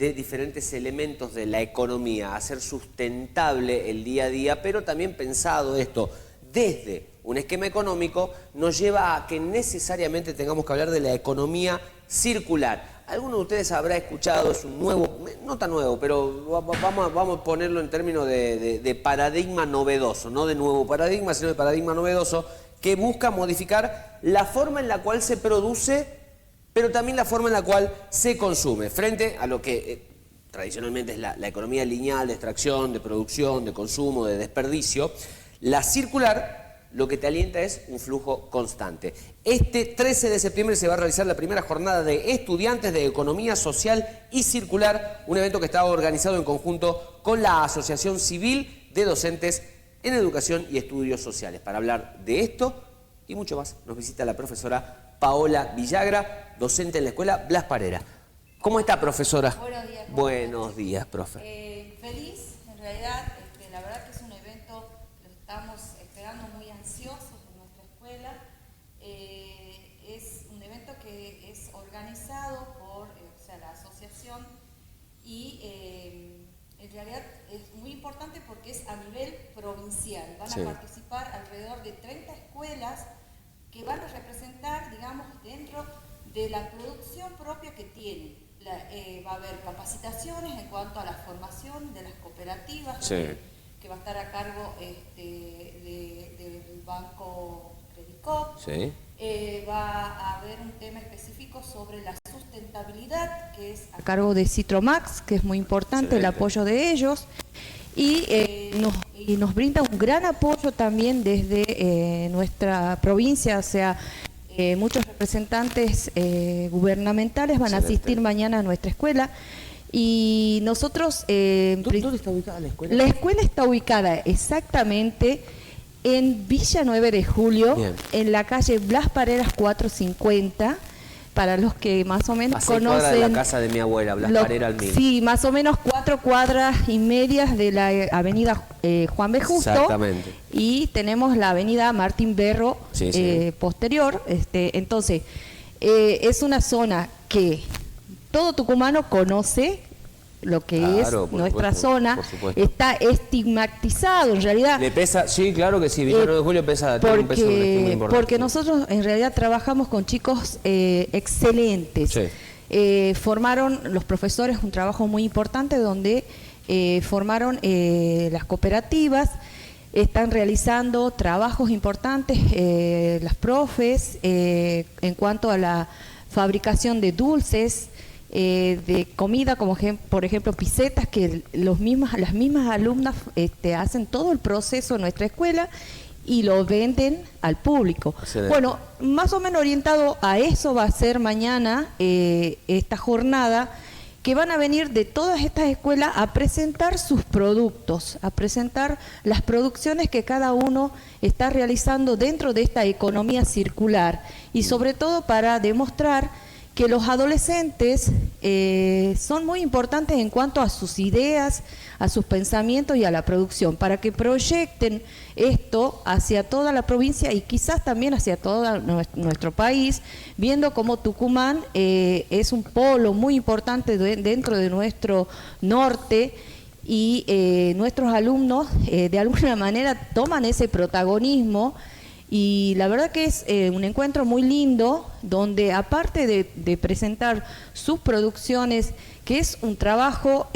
de diferentes elementos de la economía, hacer sustentable el día a día, pero también pensado esto desde un esquema económico, nos lleva a que necesariamente tengamos que hablar de la economía circular. Algunos de ustedes habrá escuchado, es un nuevo, no tan nuevo, pero vamos a ponerlo en términos de paradigma novedoso, no de nuevo paradigma, sino de paradigma novedoso, que busca modificar la forma en la cual se produce, pero también la forma en la cual se consume, frente a lo que tradicionalmente es la economía lineal, de extracción, de producción, de consumo, de desperdicio. La circular lo que te alienta es un flujo constante. Este 13 de septiembre se va a realizar la primera jornada de estudiantes de Economía Social y Circular, un evento que está organizado en conjunto con la Asociación Civil de Docentes en Educación y Estudios Sociales. Para hablar de esto y mucho más, nos visita la profesora Paola Villagra, docente en la Escuela Blas Parera. ¿Cómo está, profesora? Buenos días. Buenos días, profe. Feliz, en realidad, la verdad que es un evento, lo estamos esperando muy ansiosos en nuestra escuela. Es un evento que es organizado por la asociación y en realidad es muy importante porque es a nivel provincial. Van a participar alrededor de 30 escuelas que van a representar, digamos, dentro de la producción propia que tienen. Va a haber capacitaciones en cuanto a la formación de las cooperativas, que va a estar a cargo del Banco Credicop. Va a haber un tema específico sobre la sustentabilidad, que es a cargo de Citromax, que es muy importante el apoyo de ellos, y nos brinda un gran apoyo también desde nuestra provincia, o sea, muchos representantes gubernamentales van a asistir mañana a nuestra escuela. Y nosotros... ¿Dónde está ubicada la escuela? La escuela está ubicada exactamente en Villa 9 de Julio, en la calle Blas Pareras 450, para los que más o menos conocen... de la casa de mi abuela, Blas Parera al 1000. Sí, más o menos 4 cuadras y medias de la avenida Juan B. Justo. Exactamente. Y tenemos la avenida Martín Berro posterior. Entonces, es una zona que todo tucumano conoce, lo que es nuestra zona, está estigmatizado en realidad. ¿Le pesa? Sí, claro que sí, Villa 9 de Julio pesa, tiene un peso muy importante. Porque nosotros en realidad trabajamos con chicos excelentes. Formaron los profesores un trabajo muy importante donde formaron las cooperativas, están realizando trabajos importantes las profes en cuanto a la fabricación de dulces, de comida, como por ejemplo pisetas, que las mismas alumnas hacen todo el proceso en nuestra escuela y lo venden al público. Excelente. Bueno, más o menos orientado a eso va a ser mañana esta jornada, que van a venir de todas estas escuelas a presentar sus productos, a presentar las producciones que cada uno está realizando dentro de esta economía circular, y sobre todo para demostrar que los adolescentes son muy importantes en cuanto a sus ideas, a sus pensamientos y a la producción, para que proyecten esto hacia toda la provincia y quizás también hacia todo nuestro país, viendo cómo Tucumán es un polo muy importante dentro de nuestro norte, y nuestros alumnos de alguna manera toman ese protagonismo. Y la verdad que es un encuentro muy lindo, donde aparte de presentar sus producciones, que es un trabajo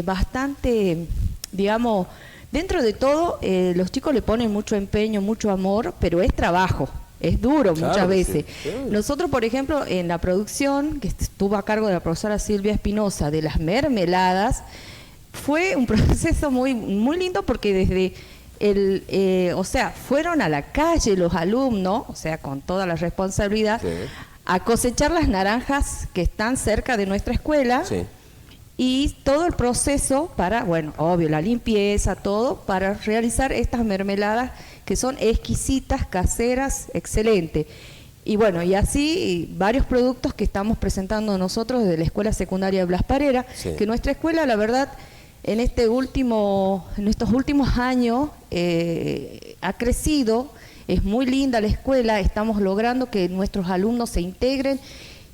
bastante, digamos, dentro de todo, los chicos le ponen mucho empeño, mucho amor, pero es trabajo, es duro muchas veces. Nosotros, por ejemplo, en la producción, que estuvo a cargo de la profesora Silvia Espinosa, de las mermeladas, fue un proceso muy, muy lindo, porque desde... fueron a la calle los alumnos, o sea, con toda la responsabilidad, a cosechar las naranjas que están cerca de nuestra escuela, y todo el proceso para, bueno, obvio, la limpieza, todo, para realizar estas mermeladas que son exquisitas, caseras, excelentes. Y bueno, y así varios productos que estamos presentando nosotros desde la Escuela Secundaria Blas Parera, que nuestra escuela, la verdad, en estos últimos años ha crecido, es muy linda la escuela, estamos logrando que nuestros alumnos se integren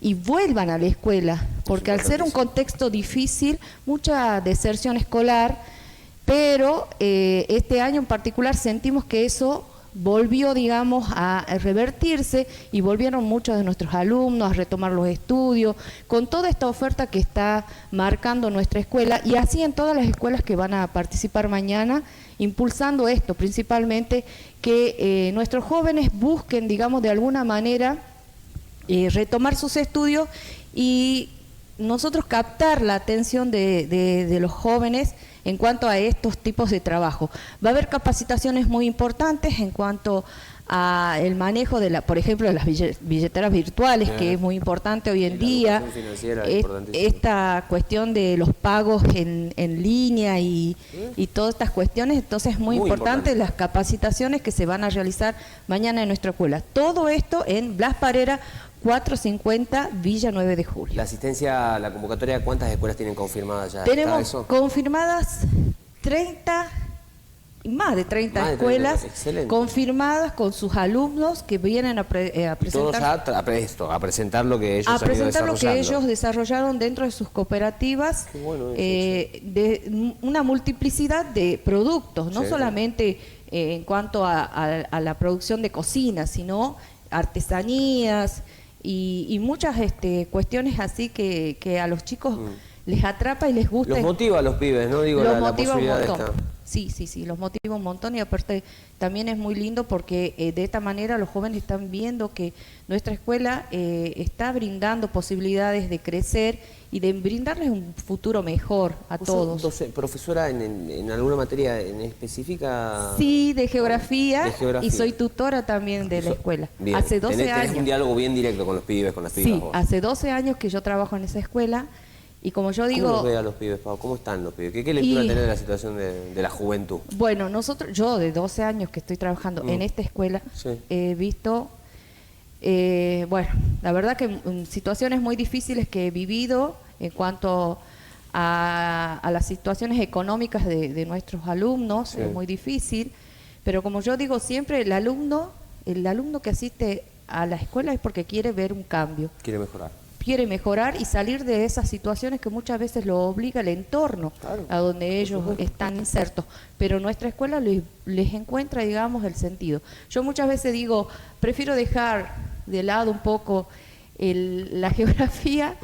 y vuelvan a la escuela, porque al ser un contexto difícil, mucha deserción escolar, pero este año en particular sentimos que eso volvió, digamos, a revertirse y volvieron muchos de nuestros alumnos a retomar los estudios, con toda esta oferta que está marcando nuestra escuela, y así en todas las escuelas que van a participar mañana, impulsando esto, principalmente que nuestros jóvenes busquen, digamos, de alguna manera retomar sus estudios y nosotros captar la atención de los jóvenes en cuanto a estos tipos de trabajo. Va a haber capacitaciones muy importantes en cuanto a el manejo de por ejemplo, de las billeteras virtuales, que es muy importante hoy en día, esta cuestión de los pagos en línea y todas estas cuestiones. Entonces es muy importante las capacitaciones que se van a realizar mañana en nuestra escuela. Todo esto en Blas Parera 450 Villa 9 de Julio. La asistencia, la convocatoria, ¿cuántas escuelas tienen confirmadas ya? Tenemos confirmadas 30, más de 30 escuelas confirmadas con sus alumnos que vienen a presentar. Todos a presentar lo que ellos han ido desarrollando. A presentar lo que ellos desarrollaron dentro de sus cooperativas, de una multiplicidad de productos, no solamente en cuanto a la producción de cocina, sino artesanías y muchas cuestiones así que a los chicos les atrapa y les gusta. Los motiva a los pibes, ¿no? Digo, los motiva un montón. Sí, los motiva un montón, y aparte también es muy lindo porque de esta manera los jóvenes están viendo que nuestra escuela está brindando posibilidades de crecer y de brindarles un futuro mejor a todos. ¿Profesora en alguna materia en específica? Sí, de geografía, y soy tutora también de la escuela. Bien. Hace 12 años. Tenés un diálogo bien directo con los pibes, con las pibas. Sí, hace 12 años que yo trabajo en esa escuela. Y como yo digo... ¿Cómo los ve a los pibes, Pau? ¿Cómo están los pibes? ¿Qué lectura tenés de la situación de la juventud? Bueno, yo de 12 años que estoy trabajando en esta escuela, he visto, bueno, la verdad que situaciones muy difíciles que he vivido en cuanto a las situaciones económicas de nuestros alumnos, es muy difícil, pero como yo digo siempre, el alumno que asiste a la escuela es porque quiere ver un cambio. Quiere mejorar y salir de esas situaciones que muchas veces lo obliga el entorno a donde ellos están insertos. Pero nuestra escuela les encuentra, digamos, el sentido. Yo muchas veces digo, prefiero dejar de lado un poco la geografía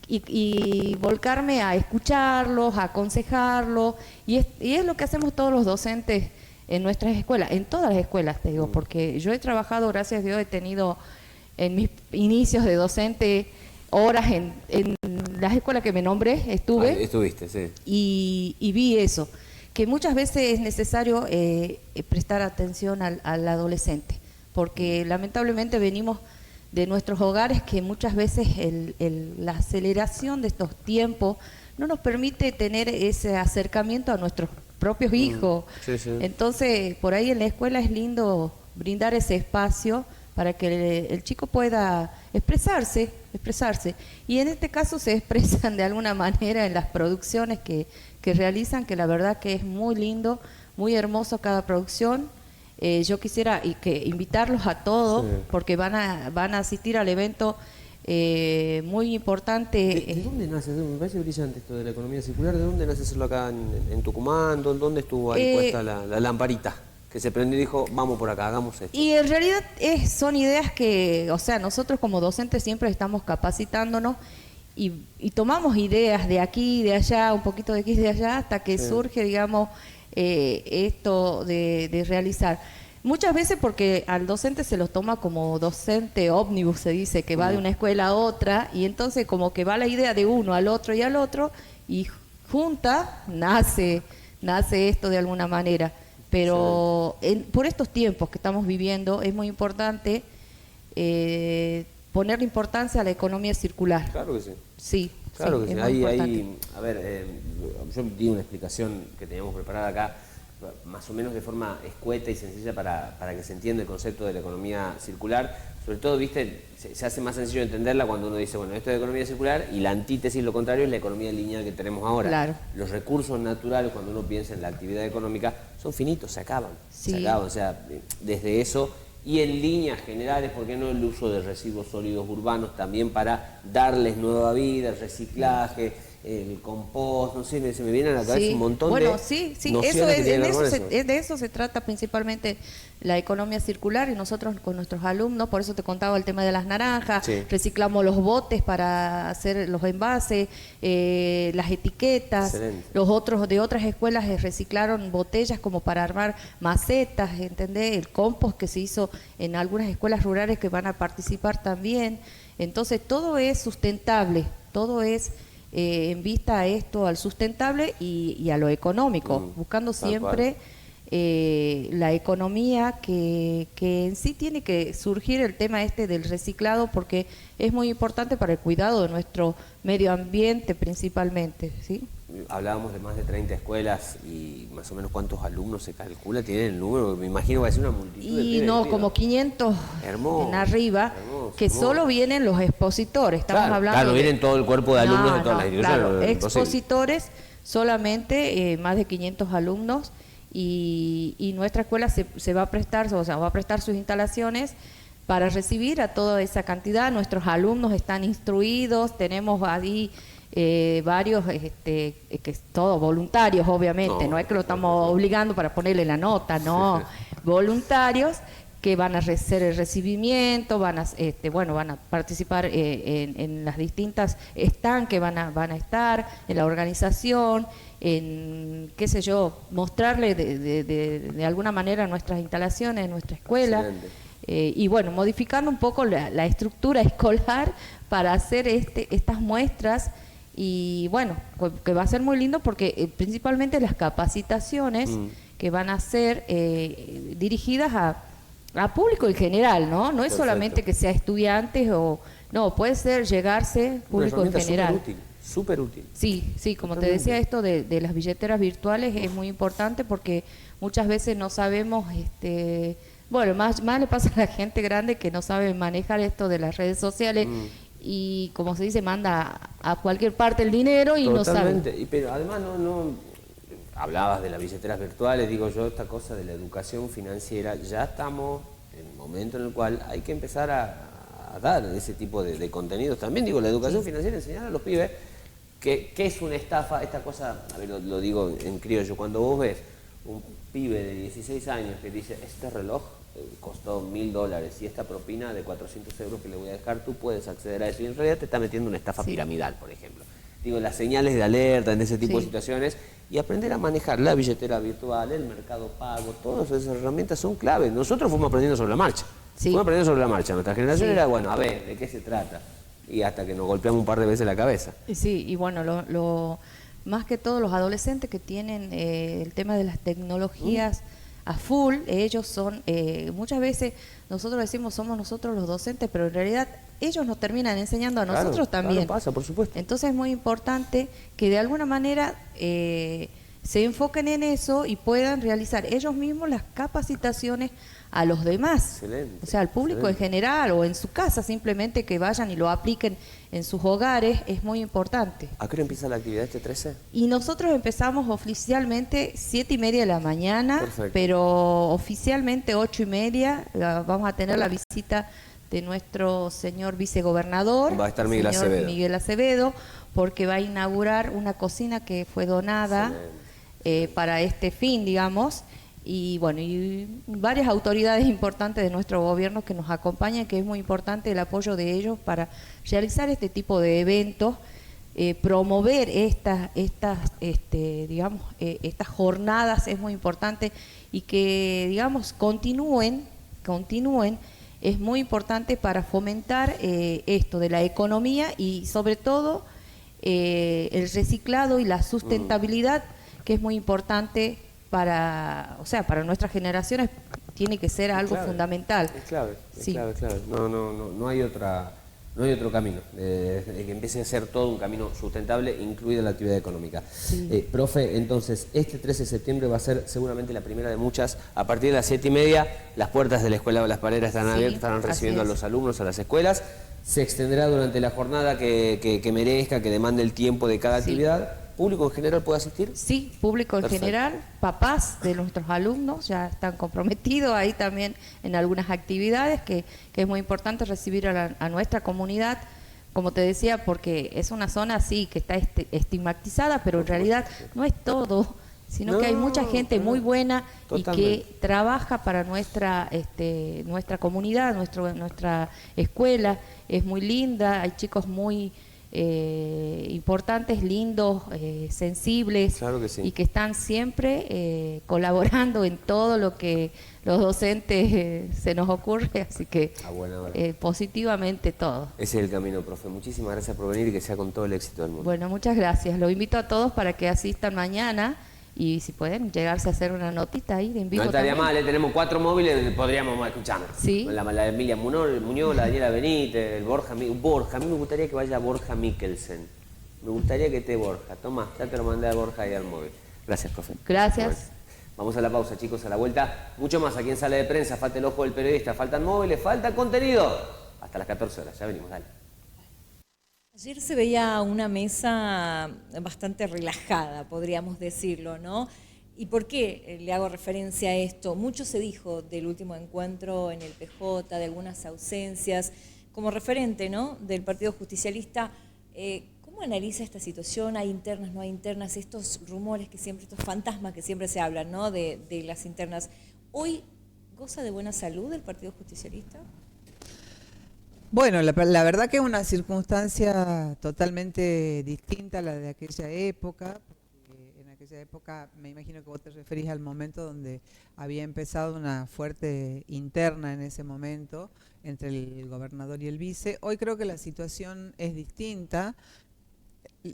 y volcarme a escucharlos, a aconsejarlos. Y es lo que hacemos todos los docentes en nuestras escuelas, en todas las escuelas, te digo, porque yo he trabajado, gracias a Dios, he tenido en mis inicios de docente horas en las escuelas que me nombré, estuviste, sí. Y vi eso, que muchas veces es necesario prestar atención al adolescente, porque lamentablemente venimos de nuestros hogares que muchas veces la aceleración de estos tiempos no nos permite tener ese acercamiento a nuestros propios hijos. Entonces, por ahí en la escuela es lindo brindar ese espacio para que el chico pueda expresarse. Y en este caso se expresan de alguna manera en las producciones que realizan, que la verdad que es muy lindo, muy hermoso cada producción. Yo quisiera invitarlos a todos, porque van a asistir al evento muy importante. ¿De dónde nace? Me parece brillante esto de la economía circular. ¿De dónde nace hacerlo acá en Tucumán? ¿Dónde estuvo ahí puesta la lamparita? Que se prendió y dijo, vamos por acá, hagamos esto. Y en realidad son ideas que, o sea, nosotros como docentes siempre estamos capacitándonos y tomamos ideas de aquí, de allá, un poquito de aquí, de allá, hasta que surge, digamos, esto de realizar. Muchas veces porque al docente se lo toma como docente ómnibus, se dice, que va de una escuela a otra, y entonces como que va la idea de uno al otro, y junta, nace esto de alguna manera. Pero por estos tiempos que estamos viviendo es muy importante ponerle importancia a la economía circular. Claro que sí. Sí, claro que sí. Ahí, a ver, yo di una explicación que teníamos preparada acá, más o menos de forma escueta y sencilla para que se entienda el concepto de la economía circular. Sobre todo, viste, se hace más sencillo entenderla cuando uno dice, bueno, esto es economía circular, y la antítesis, lo contrario, es la economía lineal que tenemos ahora. Claro. Los recursos naturales, cuando uno piensa en la actividad económica, son finitos, se acaban. Se acaban. O sea, desde eso y en líneas generales, ¿por qué no el uso de residuos sólidos urbanos también para darles nueva vida, el reciclaje, el compost, no sé, se me viene a la cabeza un montón de nociones que tienen que ver con eso. De eso se trata principalmente la economía circular, y nosotros con nuestros alumnos, por eso te contaba el tema de las naranjas, reciclamos los botes para hacer los envases, las etiquetas. Excelente. Los otros de otras escuelas reciclaron botellas como para armar macetas, ¿entendés? El compost que se hizo en algunas escuelas rurales que van a participar también. Entonces todo es sustentable, todo es en vista a esto, al sustentable y a lo económico, buscando siempre la economía que en sí tiene que surgir el tema este del reciclado, porque es muy importante para el cuidado de nuestro medio ambiente principalmente, ¿sí? Hablábamos de más de 30 escuelas y más o menos cuántos alumnos se calcula, tienen el número, me imagino que va a ser una multitud. Y no, como 500 en arriba, que solo vienen los expositores, estamos hablando. Claro, vienen todo el cuerpo de alumnos de todas las instituciones. Claro, expositores, solamente más de 500 alumnos, y nuestra escuela se va a prestar, o sea, va a prestar sus instalaciones para recibir a toda esa cantidad. Nuestros alumnos están instruidos, tenemos ahí varios, que todos voluntarios, obviamente, no es que lo estamos obligando para ponerle la nota, no, voluntarios que van a hacer el recibimiento, van a participar en las distintas stands que van a estar, en la organización, en, qué sé yo, mostrarle de alguna manera nuestras instalaciones, nuestra escuela. Y bueno, modificando un poco la estructura escolar para hacer estas muestras. Y bueno, que va a ser muy lindo porque principalmente las capacitaciones que van a ser dirigidas a público en general, ¿no? No es solamente que sea estudiantes o... No, puede ser llegarse público en general. Súper útil. Sí, como te decía, esto de las billeteras virtuales es muy importante porque muchas veces no sabemos... Bueno, más le pasa a la gente grande que no sabe manejar esto de las redes sociales y, como se dice, manda a cualquier parte el dinero y Totalmente. no sabe. Pero además no hablabas de las billeteras virtuales, digo yo, esta cosa de la educación financiera, ya estamos en un momento en el cual hay que empezar a dar ese tipo de contenidos. También digo, la educación financiera, enseñar a los pibes que es una estafa, esta cosa, a ver, lo digo en criollo, cuando vos ves un pibe de 16 años que dice, este reloj costó $1000 y esta propina de 400 euros que le voy a dejar, tú puedes acceder a eso, y en realidad te está metiendo una estafa piramidal, por ejemplo. Digo, las señales de alerta en ese tipo de situaciones, y aprender a manejar la billetera virtual, el mercado pago, todas esas herramientas son claves. Nosotros fuimos aprendiendo sobre la marcha. Nuestra generación era, bueno, a ver, ¿de qué se trata? Y hasta que nos golpeamos un par de veces la cabeza. Sí, y bueno, más que todo los adolescentes que tienen el tema de las tecnologías a full, ellos son, muchas veces nosotros decimos somos nosotros los docentes, pero en realidad ellos nos terminan enseñando a nosotros también. Claro, pasa, por supuesto. Entonces es muy importante que de alguna manera se enfoquen en eso y puedan realizar ellos mismos las capacitaciones a los demás. Excelente, o sea, al público en general o en su casa, simplemente que vayan y lo apliquen en sus hogares, es muy importante. ¿A qué hora empieza la actividad este 13? Y nosotros empezamos oficialmente 7:30 de la mañana, Perfecto. pero oficialmente 8:30 vamos a tener la visita de nuestro señor vicegobernador. Va a estar Miguel Acevedo, porque va a inaugurar una cocina que fue donada para este fin, digamos. Y bueno, y varias autoridades importantes de nuestro gobierno que nos acompañan, que es muy importante el apoyo de ellos para realizar este tipo de eventos, promover estas jornadas es muy importante, y que, digamos, continúen, es muy importante para fomentar esto de la economía y sobre todo el reciclado y la sustentabilidad, que es muy importante para nuestras generaciones, tiene que ser algo fundamental. Es clave. No hay otro camino, que empiece a ser todo un camino sustentable, incluida la actividad económica. Profe, entonces, este 13 de septiembre va a ser seguramente la primera de muchas. A partir de las 7:30, las puertas de la Escuela de las Pareras están abiertas, estarán recibiendo a los alumnos, a las escuelas. Se extenderá durante la jornada que merezca, que demande el tiempo de cada actividad. público en general puede asistir? Sí, público en Perfecto. general, papás de nuestros alumnos ya están comprometidos ahí también en algunas actividades que es muy importante recibir a nuestra comunidad, como te decía, porque es una zona así que está estigmatizada, pero en realidad no es todo, sino que hay mucha gente muy buena y que trabaja para nuestra comunidad, nuestra escuela. Es muy linda, hay chicos muy importantes, lindos, sensibles, Claro que sí. y que están siempre colaborando en todo lo que los docentes se nos ocurre, así que positivamente todo. Ese es el camino, profe. Muchísimas gracias por venir y que sea con todo el éxito del mundo. Bueno, muchas gracias. Los invito a todos para que asistan mañana y si pueden llegarse a hacer una notita ahí de en vivo. No estaría mal, tenemos 4 móviles, podríamos escucharnos. Sí. La Emilia Muñoz, la Daniela Benítez, el Borja. A mí me gustaría que vaya Borja Mikkelsen. Me gustaría que esté Borja. Tomá, ya te lo mandé a Borja ahí al móvil. Gracias, profe. Gracias. Bueno, vamos a la pausa, chicos, a la vuelta. Mucho más aquí en Sala de Prensa. Falta el ojo del periodista, faltan móviles, falta contenido. Hasta las 14 horas, ya venimos, dale. Ayer se veía una mesa bastante relajada, podríamos decirlo, ¿no? ¿Y por qué le hago referencia a esto? Mucho se dijo del último encuentro en el PJ, de algunas ausencias. Como referente, ¿no?, del Partido Justicialista, ¿cómo analiza esta situación? ¿Hay internas, no hay internas? Estos rumores que siempre, estos fantasmas que siempre se hablan, ¿no?, de las internas. ¿Hoy goza de buena salud el Partido Justicialista? Bueno, la verdad que es una circunstancia totalmente distinta a la de aquella época. En aquella época me imagino que vos te referís al momento donde había empezado una fuerte interna en ese momento entre el gobernador y el vice. Hoy creo que la situación es distinta.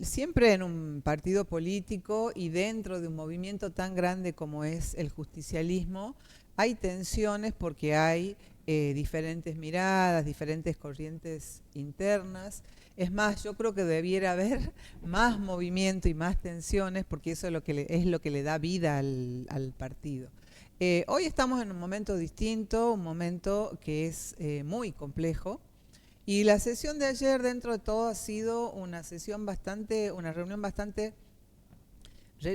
Siempre en un partido político y dentro de un movimiento tan grande como es el justicialismo, hay tensiones porque hay diferentes miradas, diferentes corrientes internas. Es más, yo creo que debiera haber más movimiento y más tensiones porque eso es lo que le da vida al partido. Hoy estamos en un momento distinto, un momento que es muy complejo. Y la sesión de ayer, dentro de todo, ha sido una reunión bastante,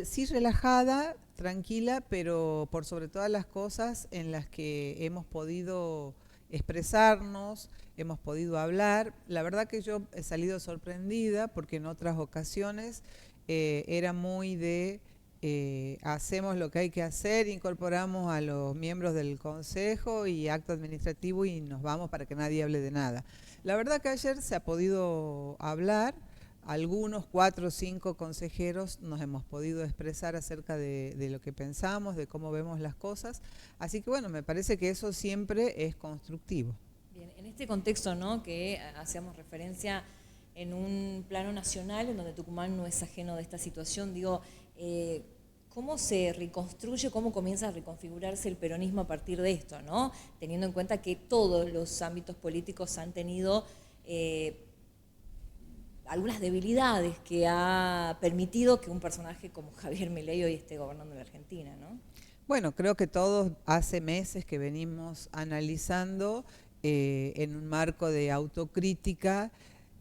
sí, relajada, tranquila, pero por sobre todas las cosas en las que hemos podido expresarnos, hemos podido hablar. La verdad que yo he salido sorprendida porque en otras ocasiones era muy de hacemos lo que hay que hacer, incorporamos a los miembros del consejo y acto administrativo y nos vamos para que nadie hable de nada. La verdad que ayer se ha podido hablar, algunos 4 o 5 consejeros nos hemos podido expresar acerca de lo que pensamos, de cómo vemos las cosas, así que bueno, me parece que eso siempre es constructivo. Bien, en este contexto, ¿no?, que hacíamos referencia en un plano nacional, en donde Tucumán no es ajeno de esta situación, digo, ¿cómo se reconstruye, cómo comienza a reconfigurarse el peronismo a partir de esto, ¿no?, teniendo en cuenta que todos los ámbitos políticos han tenido algunas debilidades que ha permitido que un personaje como Javier Milei hoy esté gobernando la Argentina, ¿no? Bueno, creo que todos hace meses que venimos analizando en un marco de autocrítica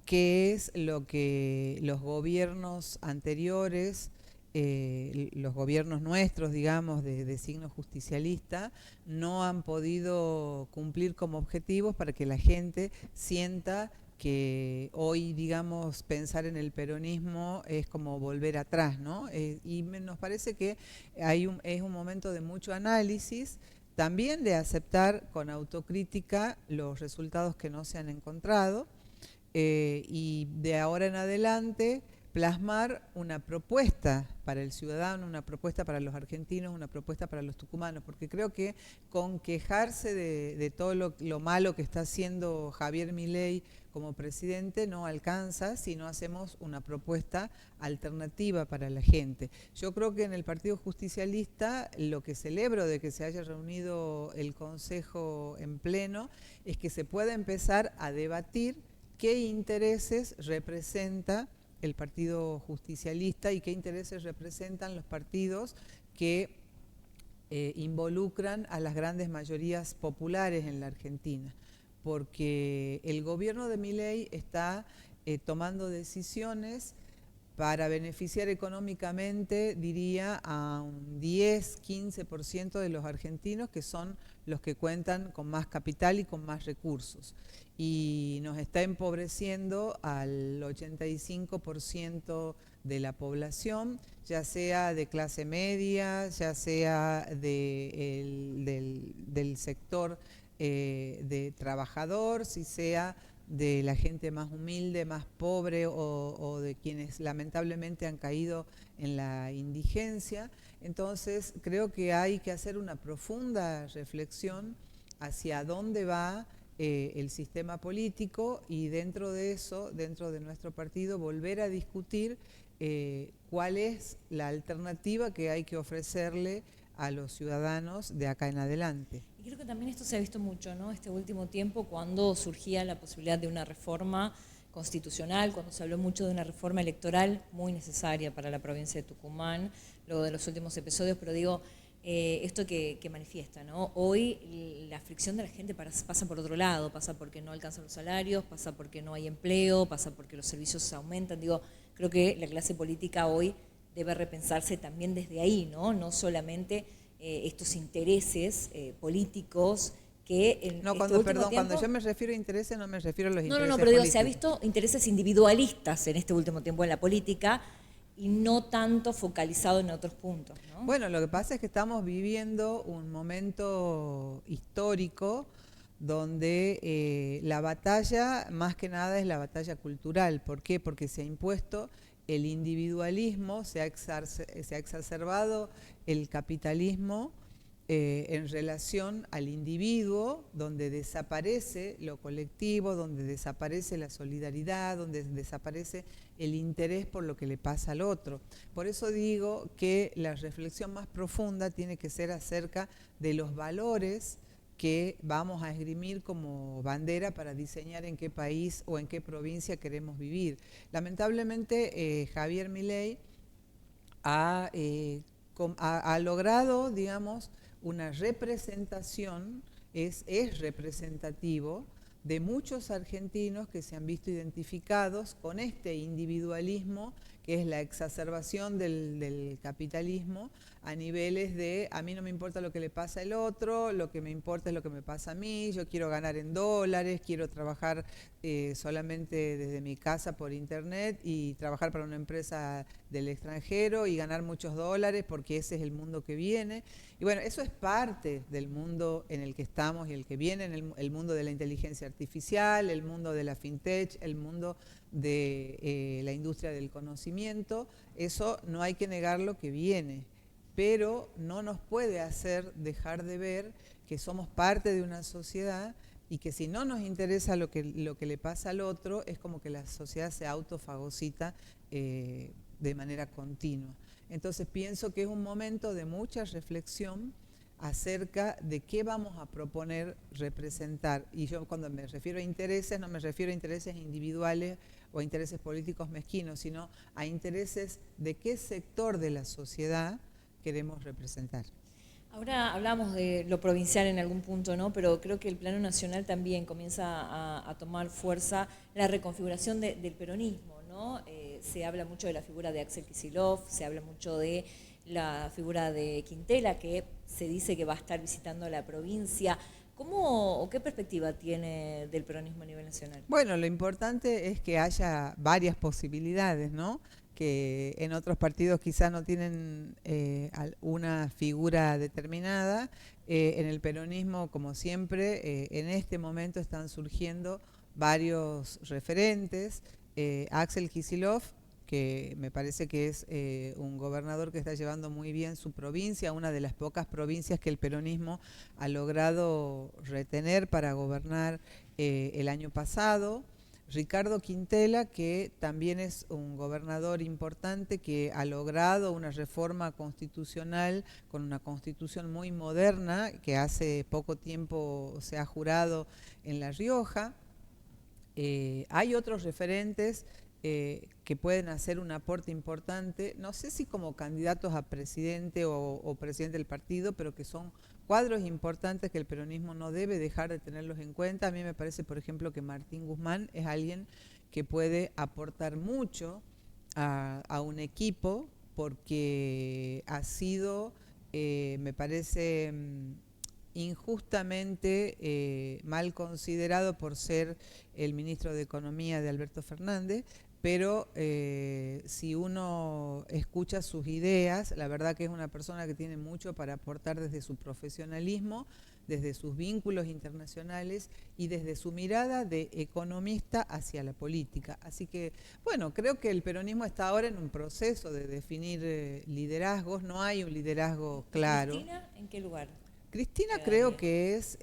qué es lo que los gobiernos anteriores, los gobiernos nuestros, digamos, de signo justicialista, no han podido cumplir como objetivos para que la gente sienta que hoy, digamos, pensar en el peronismo es como volver atrás, ¿no? Y nos parece que es un momento de mucho análisis, también de aceptar con autocrítica los resultados que no se han encontrado y de ahora en adelante plasmar una propuesta para el ciudadano, una propuesta para los argentinos, una propuesta para los tucumanos, porque creo que con quejarse de todo lo malo que está haciendo Javier Milei como presidente no alcanza si no hacemos una propuesta alternativa para la gente. Yo creo que en el Partido Justicialista lo que celebro de que se haya reunido el Consejo en pleno es que se pueda empezar a debatir qué intereses representa el Partido Justicialista y qué intereses representan los partidos que involucran a las grandes mayorías populares en la Argentina. Porque el gobierno de Milei está tomando decisiones para beneficiar económicamente, diría, a un 10-15% de los argentinos, que son los que cuentan con más capital y con más recursos. Y nos está empobreciendo al 85% de la población, ya sea de clase media, ya sea del sector de trabajador, si sea de la gente más humilde, más pobre o de quienes lamentablemente han caído en la indigencia. Entonces creo que hay que hacer una profunda reflexión hacia dónde va el sistema político y dentro de eso, dentro de nuestro partido, volver a discutir cuál es la alternativa que hay que ofrecerle a los ciudadanos de acá en adelante. Y creo que también esto se ha visto mucho, ¿no? Este último tiempo, cuando surgía la posibilidad de una reforma constitucional, cuando se habló mucho de una reforma electoral muy necesaria para la provincia de Tucumán, luego de los últimos episodios, pero digo, esto que manifiesta, ¿no? Hoy la fricción de la gente pasa por otro lado, pasa porque no alcanzan los salarios, pasa porque no hay empleo, pasa porque los servicios se aumentan. Digo, creo que la clase política hoy debe repensarse también desde ahí, ¿no? No solamente estos intereses políticos que no, cuando yo me refiero a intereses no me refiero a los intereses pero digo, políticos. se ha visto intereses individualistas en este último tiempo en la política y no tanto focalizado en otros puntos, ¿no? Bueno, lo que pasa es que estamos viviendo un momento histórico donde la batalla, más que nada, es la batalla cultural. ¿Por qué? Porque se ha impuesto el individualismo, se ha exacerbado el capitalismo en relación al individuo, donde desaparece lo colectivo, donde desaparece la solidaridad, donde desaparece el interés por lo que le pasa al otro. Por eso digo que la reflexión más profunda tiene que ser acerca de los valores que vamos a esgrimir como bandera para diseñar en qué país o en qué provincia queremos vivir. Lamentablemente, Javier Milei ha logrado, digamos, una representación, es representativo de muchos argentinos que se han visto identificados con este individualismo, que es la exacerbación del capitalismo a niveles de a mí no me importa lo que le pasa al otro, lo que me importa es lo que me pasa a mí, yo quiero ganar en dólares, quiero trabajar solamente desde mi casa por internet y trabajar para una empresa del extranjero y ganar muchos dólares porque ese es el mundo que viene. Y bueno, eso es parte del mundo en el que estamos y el que viene, el mundo de la inteligencia artificial, el mundo de la fintech, el mundo de la industria del conocimiento. Eso no hay que negar lo que viene, pero no nos puede hacer dejar de ver que somos parte de una sociedad y que si no nos interesa lo que le pasa al otro, es como que la sociedad se autofagocita de manera continua. Entonces pienso que es un momento de mucha reflexión acerca de qué vamos a proponer representar. Y yo cuando me refiero a intereses, no me refiero a intereses individuales o a intereses políticos mezquinos, sino a intereses de qué sector de la sociedad queremos representar. Ahora hablamos de lo provincial en algún punto, ¿no? Pero creo que el plano nacional también comienza a tomar fuerza la reconfiguración del peronismo, ¿no? Se habla mucho de la figura de Axel Kicillof, se habla mucho de la figura de Quintela, que se dice que va a estar visitando la provincia. ¿Cómo o qué perspectiva tiene del peronismo a nivel nacional? Bueno, lo importante es que haya varias posibilidades, ¿no? Que en otros partidos quizás no tienen una figura determinada. En el peronismo, como siempre, en este momento están surgiendo varios referentes. Axel Kicillof, que me parece que es un gobernador que está llevando muy bien su provincia, una de las pocas provincias que el peronismo ha logrado retener para gobernar el año pasado. Ricardo Quintela, que también es un gobernador importante que ha logrado una reforma constitucional con una constitución muy moderna que hace poco tiempo se ha jurado en La Rioja. Hay otros referentes que pueden hacer un aporte importante, no sé si como candidatos a presidente o presidente del partido, pero que son cuadros importantes que el peronismo no debe dejar de tenerlos en cuenta. A mí me parece, por ejemplo, que Martín Guzmán es alguien que puede aportar mucho a un equipo porque ha sido, me parece, injustamente mal considerado por ser el ministro de Economía de Alberto Fernández, pero si uno escucha sus ideas, la verdad que es una persona que tiene mucho para aportar desde su profesionalismo, desde sus vínculos internacionales y desde su mirada de economista hacia la política. Así que, bueno, creo que el peronismo está ahora en un proceso de definir liderazgos, no hay un liderazgo claro. ¿Cristina en qué lugar? Cristina creo que es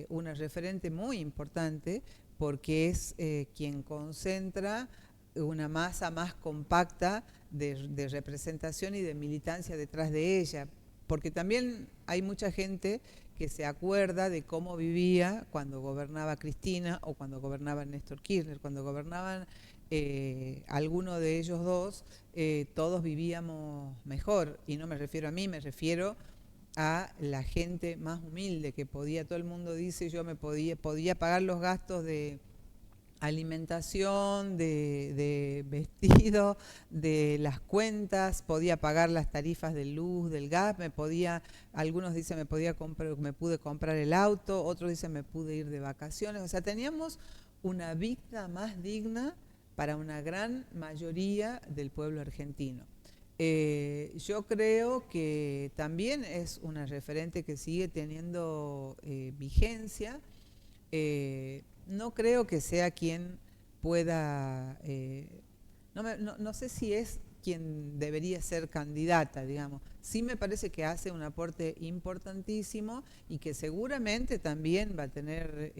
una referente muy importante porque es quien concentra una masa más compacta de representación y de militancia detrás de ella, porque también hay mucha gente que se acuerda de cómo vivía cuando gobernaba Cristina o cuando gobernaba Néstor Kirchner. Cuando gobernaban alguno de ellos dos, todos vivíamos mejor, y no me refiero a mí, me refiero a la gente más humilde que podía. Todo el mundo dice, yo me podía pagar los gastos de alimentación, de vestido, de las cuentas, podía pagar las tarifas de luz, del gas, algunos dicen me pude comprar el auto, otros dicen me pude ir de vacaciones. O sea, teníamos una vida más digna para una gran mayoría del pueblo argentino. Yo creo que también es una referente que sigue teniendo vigencia. No creo que sea quien pueda, no sé si es quien debería ser candidata, digamos. Sí me parece que hace un aporte importantísimo y que seguramente también va a tener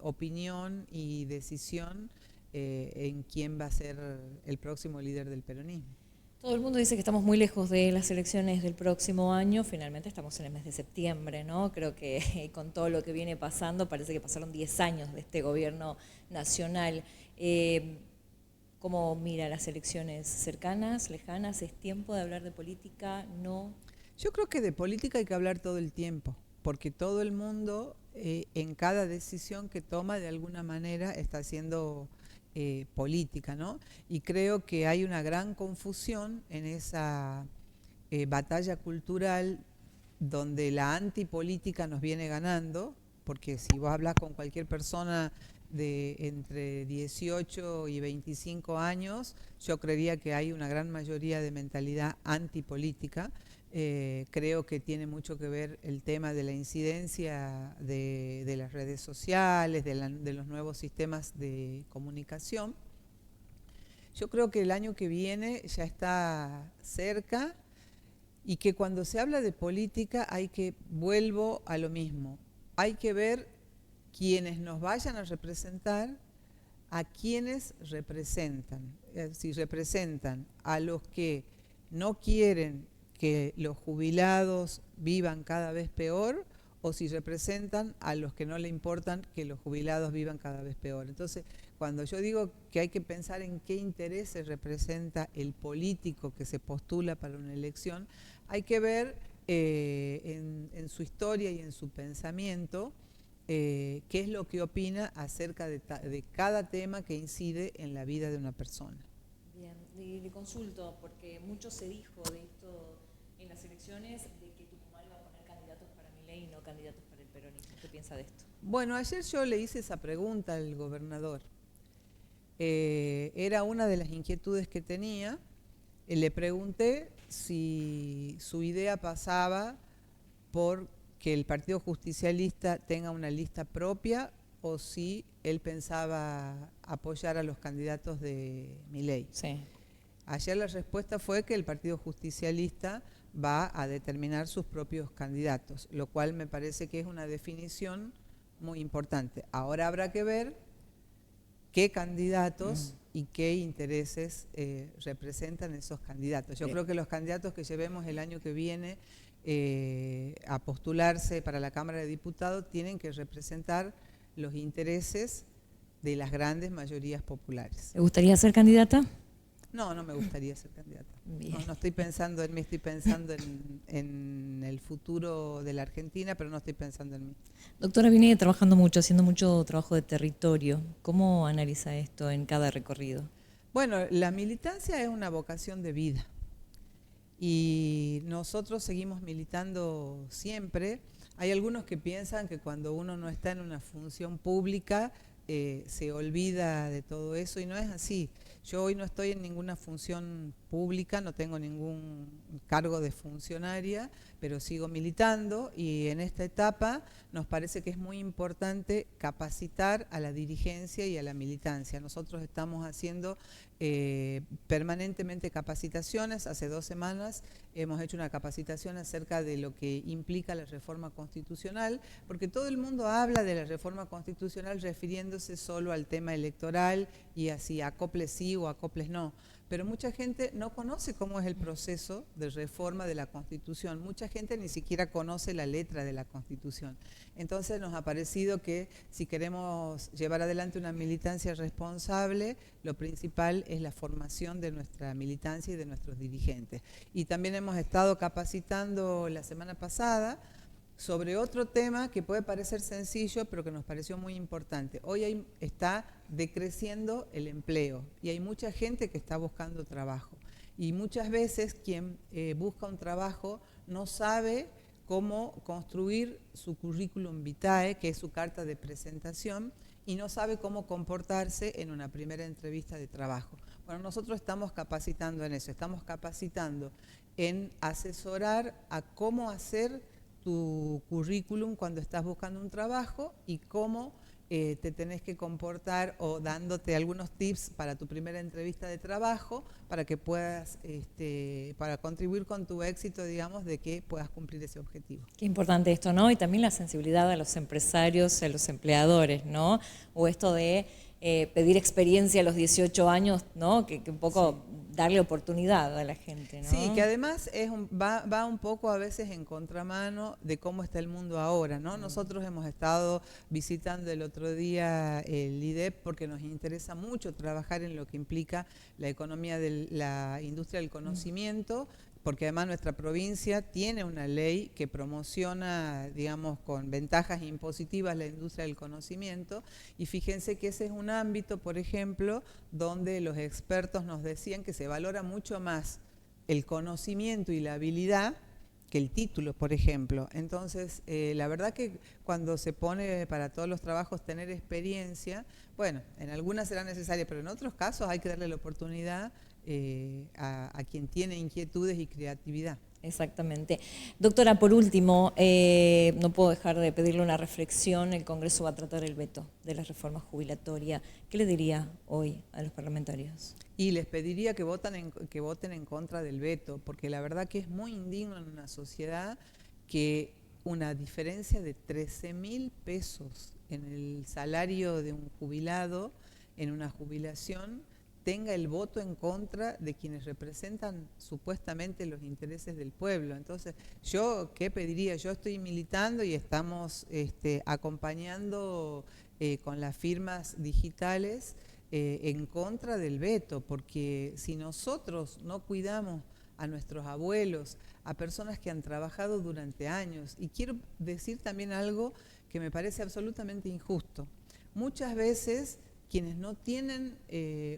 opinión y decisión en quién va a ser el próximo líder del peronismo. Todo el mundo dice que estamos muy lejos de las elecciones del próximo año, finalmente estamos en el mes de septiembre, ¿no? Creo que con todo lo que viene pasando, parece que pasaron 10 años de este gobierno nacional. ¿Cómo mira las elecciones cercanas, lejanas? ¿Es tiempo de hablar de política? ¿No? Yo creo que de política hay que hablar todo el tiempo, porque todo el mundo en cada decisión que toma de alguna manera está haciendo política, ¿no? Y creo que hay una gran confusión en esa batalla cultural donde la antipolítica nos viene ganando, porque si vos hablas con cualquier persona de entre 18 y 25 años, yo creería que hay una gran mayoría de mentalidad antipolítica. Creo que tiene mucho que ver el tema de la incidencia de las redes sociales, de los nuevos sistemas de comunicación. Yo creo que el año que viene ya está cerca y que cuando se habla de política vuelvo a lo mismo, hay que ver quienes nos vayan a representar, a quienes representan. Si representan a los que no quieren que los jubilados vivan cada vez peor, o si representan a los que no le importan que los jubilados vivan cada vez peor. Entonces, cuando yo digo que hay que pensar en qué intereses representa el político que se postula para una elección, hay que ver en su historia y en su pensamiento qué es lo que opina acerca de cada tema que incide en la vida de una persona. Bien, le consulto, porque mucho se dijo de esto en las elecciones, de que Tucumán iba a poner candidatos para Milei y no candidatos para el peronismo. ¿Qué piensa de esto? Bueno, ayer yo le hice esa pregunta al gobernador. Era una de las inquietudes que tenía. Le pregunté si su idea pasaba por que el Partido Justicialista tenga una lista propia o si él pensaba apoyar a los candidatos de Milei. Sí. Ayer la respuesta fue que el Partido Justicialista va a determinar sus propios candidatos, lo cual me parece que es una definición muy importante. Ahora habrá que ver qué candidatos y qué intereses representan esos candidatos. Yo creo que los candidatos que llevemos el año que viene a postularse para la Cámara de Diputados tienen que representar los intereses de las grandes mayorías populares. ¿Le gustaría ser candidata? No, no me gustaría ser candidata. No estoy pensando en mí, estoy pensando en el futuro de la Argentina, pero no estoy pensando en mí. Doctora, viene trabajando mucho, haciendo mucho trabajo de territorio. ¿Cómo analiza esto en cada recorrido? Bueno, la militancia es una vocación de vida y nosotros seguimos militando siempre. Hay algunos que piensan que cuando uno no está en una función pública se olvida de todo eso y no es así. Yo hoy no estoy en ninguna función pública, no tengo ningún cargo de funcionaria, pero sigo militando y en esta etapa nos parece que es muy importante capacitar a la dirigencia y a la militancia. Nosotros estamos haciendo permanentemente capacitaciones. Hace 2 semanas hemos hecho una capacitación acerca de lo que implica la reforma constitucional, porque todo el mundo habla de la reforma constitucional refiriéndose solo al tema electoral y así acoples sí o acoples no. Pero mucha gente no conoce cómo es el proceso de reforma de la Constitución. Mucha gente ni siquiera conoce la letra de la Constitución. Entonces nos ha parecido que si queremos llevar adelante una militancia responsable, lo principal es la formación de nuestra militancia y de nuestros dirigentes. Y también hemos estado capacitando la semana pasada sobre otro tema que puede parecer sencillo, pero que nos pareció muy importante. Hoy está decreciendo el empleo y hay mucha gente que está buscando trabajo. Y muchas veces quien busca un trabajo no sabe cómo construir su currículum vitae, que es su carta de presentación, y no sabe cómo comportarse en una primera entrevista de trabajo. Bueno, nosotros estamos capacitando en eso, estamos capacitando en asesorar a cómo hacer tu currículum cuando estás buscando un trabajo y cómo te tenés que comportar o dándote algunos tips para tu primera entrevista de trabajo para que puedas, para contribuir con tu éxito, digamos, de que puedas cumplir ese objetivo. Qué importante esto, ¿no? Y también la sensibilidad a los empresarios, a los empleadores, ¿no? O esto de pedir experiencia a los 18 años, ¿no? Que un poco sí, darle oportunidad a la gente, ¿no? Sí, que además va un poco a veces en contramano de cómo está el mundo ahora, ¿no? Nosotros hemos estado visitando el otro día el IDEP porque nos interesa mucho trabajar en lo que implica la economía de la industria del conocimiento, porque además nuestra provincia tiene una ley que promociona, digamos, con ventajas impositivas la industria del conocimiento, y fíjense que ese es un ámbito, por ejemplo, donde los expertos nos decían que se valora mucho más el conocimiento y la habilidad que el título, por ejemplo. Entonces, la verdad que cuando se pone para todos los trabajos tener experiencia, bueno, en algunas será necesaria, pero en otros casos hay que darle la oportunidad a quien tiene inquietudes y creatividad. Exactamente. Doctora, por último, no puedo dejar de pedirle una reflexión. El Congreso va a tratar el veto de la reforma jubilatoria. ¿Qué le diría hoy a los parlamentarios? Y les pediría que voten en contra del veto, porque la verdad que es muy indigno en una sociedad que una diferencia de 13.000 pesos en el salario de un jubilado, en una jubilación, tenga el voto en contra de quienes representan supuestamente los intereses del pueblo. Entonces, ¿yo qué pediría? Yo estoy militando y estamos acompañando con las firmas digitales en contra del veto, porque si nosotros no cuidamos a nuestros abuelos, a personas que han trabajado durante años, y quiero decir también algo que me parece absolutamente injusto. Muchas veces quienes no tienen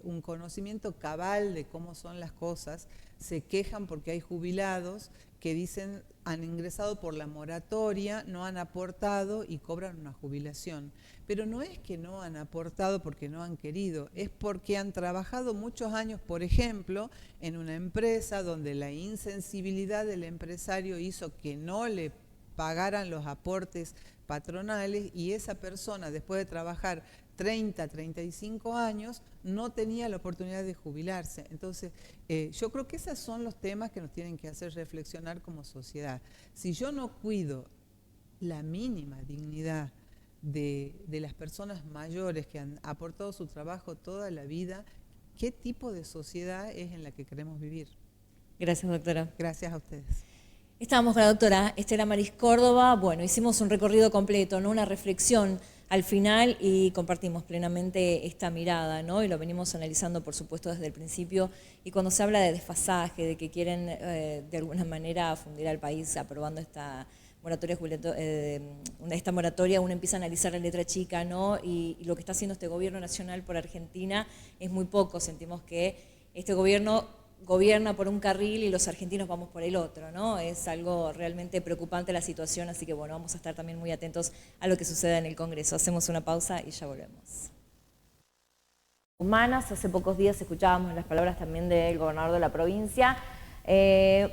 un conocimiento cabal de cómo son las cosas se quejan porque hay jubilados que dicen han ingresado por la moratoria, no han aportado y cobran una jubilación. Pero no es que no han aportado porque no han querido, es porque han trabajado muchos años, por ejemplo, en una empresa donde la insensibilidad del empresario hizo que no le pagaran los aportes patronales y esa persona, después de trabajar 30, 35 años, no tenía la oportunidad de jubilarse. Entonces, yo creo que esos son los temas que nos tienen que hacer reflexionar como sociedad. Si yo no cuido la mínima dignidad de las personas mayores que han aportado su trabajo toda la vida, ¿qué tipo de sociedad es en la que queremos vivir? Gracias, doctora. Gracias a ustedes. Estábamos con la doctora Estela Maris Córdoba. Bueno, hicimos un recorrido completo, ¿no? Una reflexión al final y compartimos plenamente esta mirada, ¿no? Y lo venimos analizando, por supuesto, desde el principio. Y cuando se habla de desfasaje, de que quieren de alguna manera fundir al país aprobando esta esta moratoria uno empieza a analizar la letra chica, ¿no? Y lo que está haciendo este gobierno nacional por Argentina es muy poco. Sentimos que este gobierno gobierna por un carril y los argentinos vamos por el otro, ¿no? Es algo realmente preocupante la situación, así que bueno, vamos a estar también muy atentos a lo que suceda en el Congreso. Hacemos una pausa y ya volvemos. Humanas, hace pocos días escuchábamos las palabras también del gobernador de la provincia,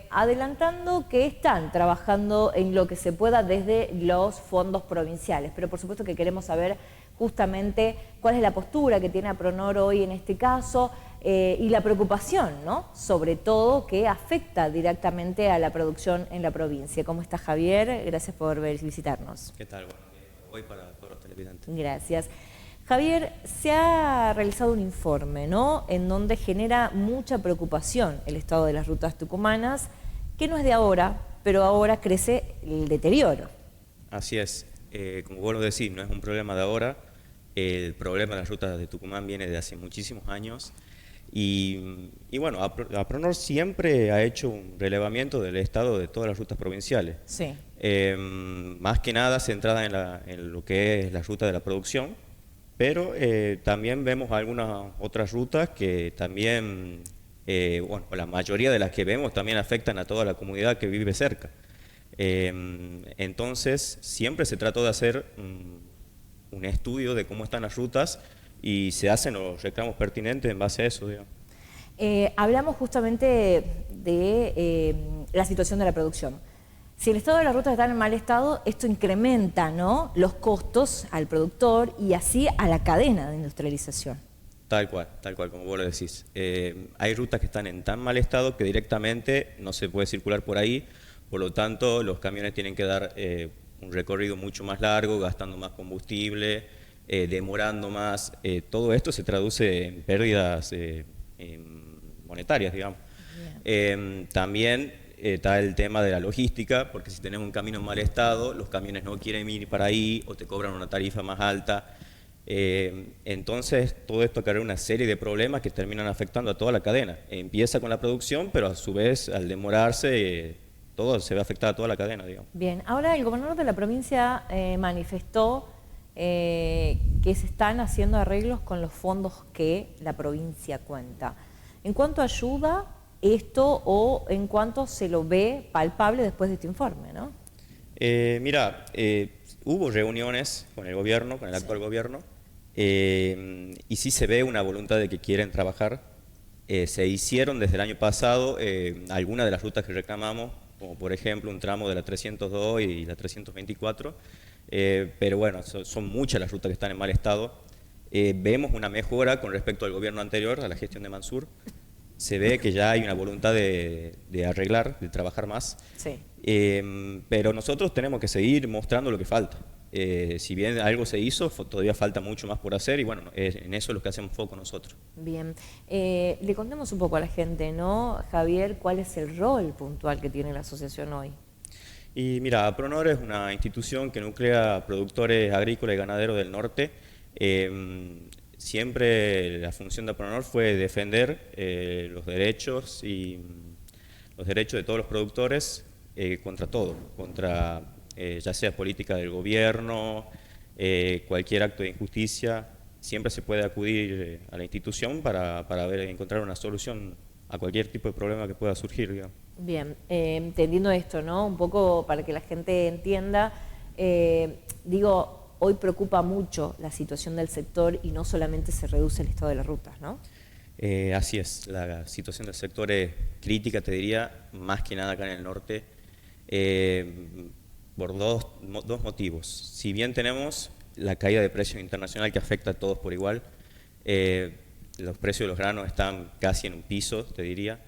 adelantando que están trabajando en lo que se pueda desde los fondos provinciales, pero por supuesto que queremos saber justamente cuál es la postura que tiene APRONOR hoy en este caso y la preocupación, ¿no? Sobre todo que afecta directamente a la producción en la provincia. ¿Cómo está Javier? Gracias por visitarnos. ¿Qué tal? Bueno, hoy para todos los televidentes. Gracias. Javier, se ha realizado un informe, ¿no?, en donde genera mucha preocupación el estado de las rutas tucumanas, que no es de ahora, pero ahora crece el deterioro. Así es. Como vos lo decís, no es un problema de ahora. El problema de las rutas de Tucumán viene de hace muchísimos años. Y bueno, APRONOR siempre ha hecho un relevamiento del estado de todas las rutas provinciales. Sí. Más que nada centrada en lo que es la ruta de la producción, pero también vemos algunas otras rutas que también, bueno, la mayoría de las que vemos también afectan a toda la comunidad que vive cerca. Entonces, siempre se trató de hacer un estudio de cómo están las rutas y se hacen los reclamos pertinentes en base a eso, digamos. Hablamos justamente de la situación de la producción. Si el estado de las rutas está en mal estado, esto incrementa, ¿no?, los costos al productor y así a la cadena de industrialización. Tal cual, como vos lo decís. Hay rutas que están en tan mal estado que directamente no se puede circular por ahí, por lo tanto los camiones tienen que dar un recorrido mucho más largo, gastando más combustible, demorando más. Todo esto se traduce en pérdidas monetarias, digamos. También está el tema de la logística, porque si tenemos un camino en mal estado, los camiones no quieren ir para ahí o te cobran una tarifa más alta. Entonces, todo esto acarrea una serie de problemas que terminan afectando a toda la cadena. Empieza con la producción, pero a su vez, al demorarse, todo se ve afectado a toda la cadena, digamos. Bien, ahora el gobernador de la provincia manifestó que se están haciendo arreglos con los fondos que la provincia cuenta. ¿En cuánto ayuda esto o en cuánto se lo ve palpable después de este informe, no? Mira, hubo reuniones con el gobierno, con el actual gobierno, y sí se ve una voluntad de que quieren trabajar. Se hicieron desde el año pasado algunas de las rutas que reclamamos, como por ejemplo un tramo de la 302 y la 324, pero bueno, son muchas las rutas que están en mal estado. Vemos una mejora con respecto al gobierno anterior, a la gestión de Mansur. Se ve que ya hay una voluntad de arreglar, de trabajar más, sí. Pero nosotros tenemos que seguir mostrando lo que falta. Si bien algo se hizo, todavía falta mucho más por hacer y bueno, en eso es lo que hacemos foco nosotros. Bien, le contemos un poco a la gente, ¿no, Javier, cuál es el rol puntual que tiene la asociación hoy? Y mira, APRONOR es una institución que nuclea productores agrícolas y ganaderos del norte. Siempre la función de APRONOR fue defender los derechos de todos los productores contra todo, contra ya sea política del gobierno, cualquier acto de injusticia. Siempre se puede acudir a la institución para encontrar una solución a cualquier tipo de problema que pueda surgir, digamos. Bien, entendiendo esto, ¿no?, un poco para que la gente entienda, hoy preocupa mucho la situación del sector y no solamente se reduce el estado de las rutas, ¿no? Así es, la situación del sector es crítica, te diría, más que nada acá en el norte, por dos motivos. Si bien tenemos la caída de precios internacional que afecta a todos por igual, los precios de los granos están casi en un piso, te diría,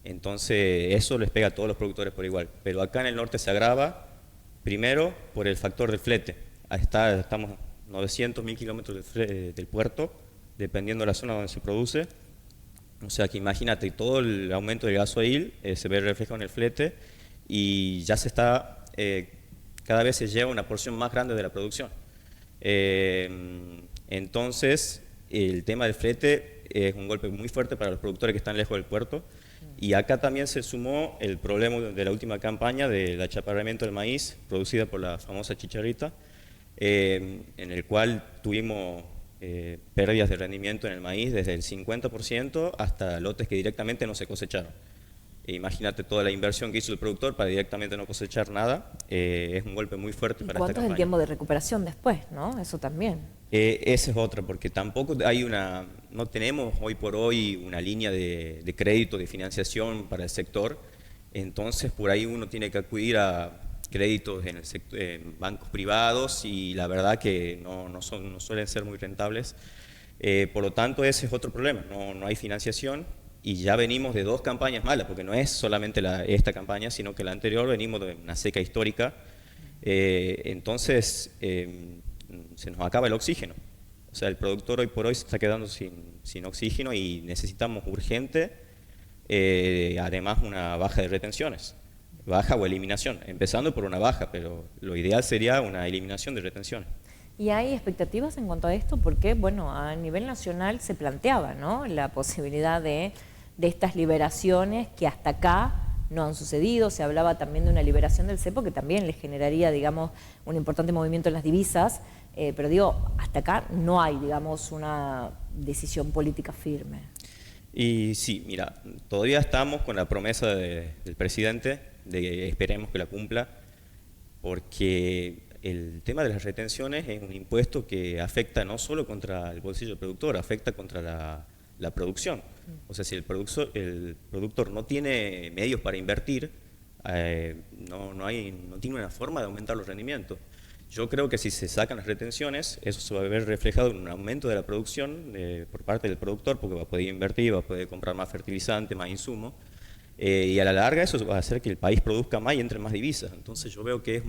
entonces eso les pega a todos los productores por igual. Pero acá en el norte se agrava, primero por el factor del flete. Estamos 900, 1000 kilómetros del puerto, dependiendo de la zona donde se produce. O sea que imagínate, todo el aumento del gasoil se ve reflejado en el flete y ya se está, cada vez se lleva una porción más grande de la producción. Entonces, el tema del flete es un golpe muy fuerte para los productores que están lejos del puerto. Y acá también se sumó el problema de la última campaña del achaparramiento del maíz, producida por la famosa chicharrita, en el cual tuvimos pérdidas de rendimiento en el maíz desde el 50% hasta lotes que directamente no se cosecharon. Imagínate toda la inversión que hizo el productor para directamente no cosechar nada, es un golpe muy fuerte para esta ¿Cuánto es campaña. el tiempo de recuperación después, no? Eso también. Esa es otra, porque tampoco no tenemos hoy por hoy una línea de crédito, de financiación para el sector, entonces por ahí uno tiene que acudir a créditos en el sector, en bancos privados, y la verdad que no suelen ser muy rentables. Por lo tanto, ese es otro problema, no hay financiación, y ya venimos de 2 campañas malas, porque no es solamente esta campaña, sino que la anterior venimos de una seca histórica. Entonces se nos acaba el oxígeno. O sea, el productor hoy por hoy se está quedando sin oxígeno y necesitamos urgente, además, una baja de retenciones. Baja o eliminación, empezando por una baja, pero lo ideal sería una eliminación de retenciones. ¿Y hay expectativas en cuanto a esto? Porque, bueno, a nivel nacional se planteaba, ¿no?, la posibilidad de estas liberaciones que hasta acá no han sucedido. Se hablaba también de una liberación del cepo que también le generaría, digamos, un importante movimiento en las divisas, pero digo, hasta acá no hay, digamos, una decisión política firme. Y sí, mira, todavía estamos con la promesa del presidente de que esperemos que la cumpla, porque el tema de las retenciones es un impuesto que afecta no solo contra el bolsillo del productor, afecta contra la producción. O sea, si el productor no tiene medios para invertir, no tiene una forma de aumentar los rendimientos. Yo creo que si se sacan las retenciones, eso se va a ver reflejado en un aumento de la producción por parte del productor, porque va a poder invertir, va a poder comprar más fertilizante, más insumo, y a la larga eso va a hacer que el país produzca más y entre más divisas. Entonces yo veo que es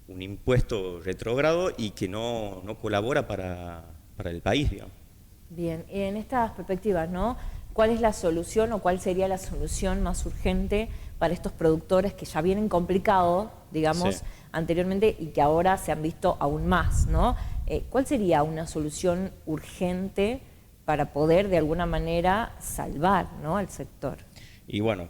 un impuesto retrógrado y que no colabora para el país, digamos. Bien, en estas perspectivas, ¿no?, ¿cuál es la solución o cuál sería la solución más urgente para estos productores que ya vienen complicados, digamos, Sí, anteriormente y que ahora se han visto aún más, ¿no? ¿Cuál sería una solución urgente para poder de alguna manera salvar, ¿no?, al sector? Y bueno,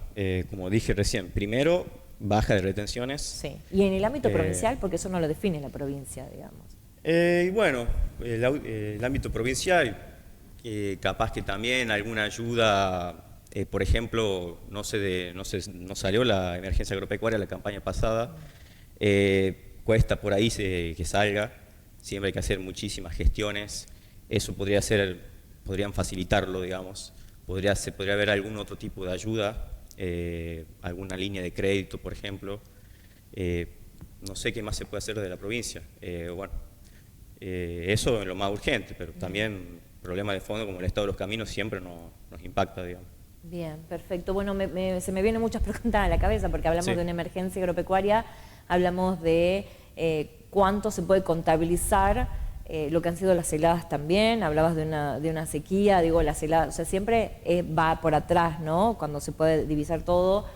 como dije recién, primero, baja de retenciones. Sí. Y en el ámbito provincial, porque eso no lo define la provincia, digamos. Y bueno, el ámbito provincial, capaz que también alguna ayuda, por ejemplo, no salió la emergencia agropecuaria la campaña pasada, cuesta por ahí que salga, siempre hay que hacer muchísimas gestiones, eso podrían facilitarlo, digamos, se podría haber algún otro tipo de ayuda, alguna línea de crédito, por ejemplo, no sé qué más se puede hacer de la provincia, bueno, eso es lo más urgente, pero también problemas de fondo como el estado de los caminos siempre nos impacta, digamos. Bien, perfecto. Bueno, se me vienen muchas preguntas a la cabeza porque hablamos Sí. de una emergencia agropecuaria, hablamos de cuánto se puede contabilizar lo que han sido las heladas también, hablabas de una sequía, digo, las heladas, o sea, siempre va por atrás, ¿no?, cuando se puede divisar todo.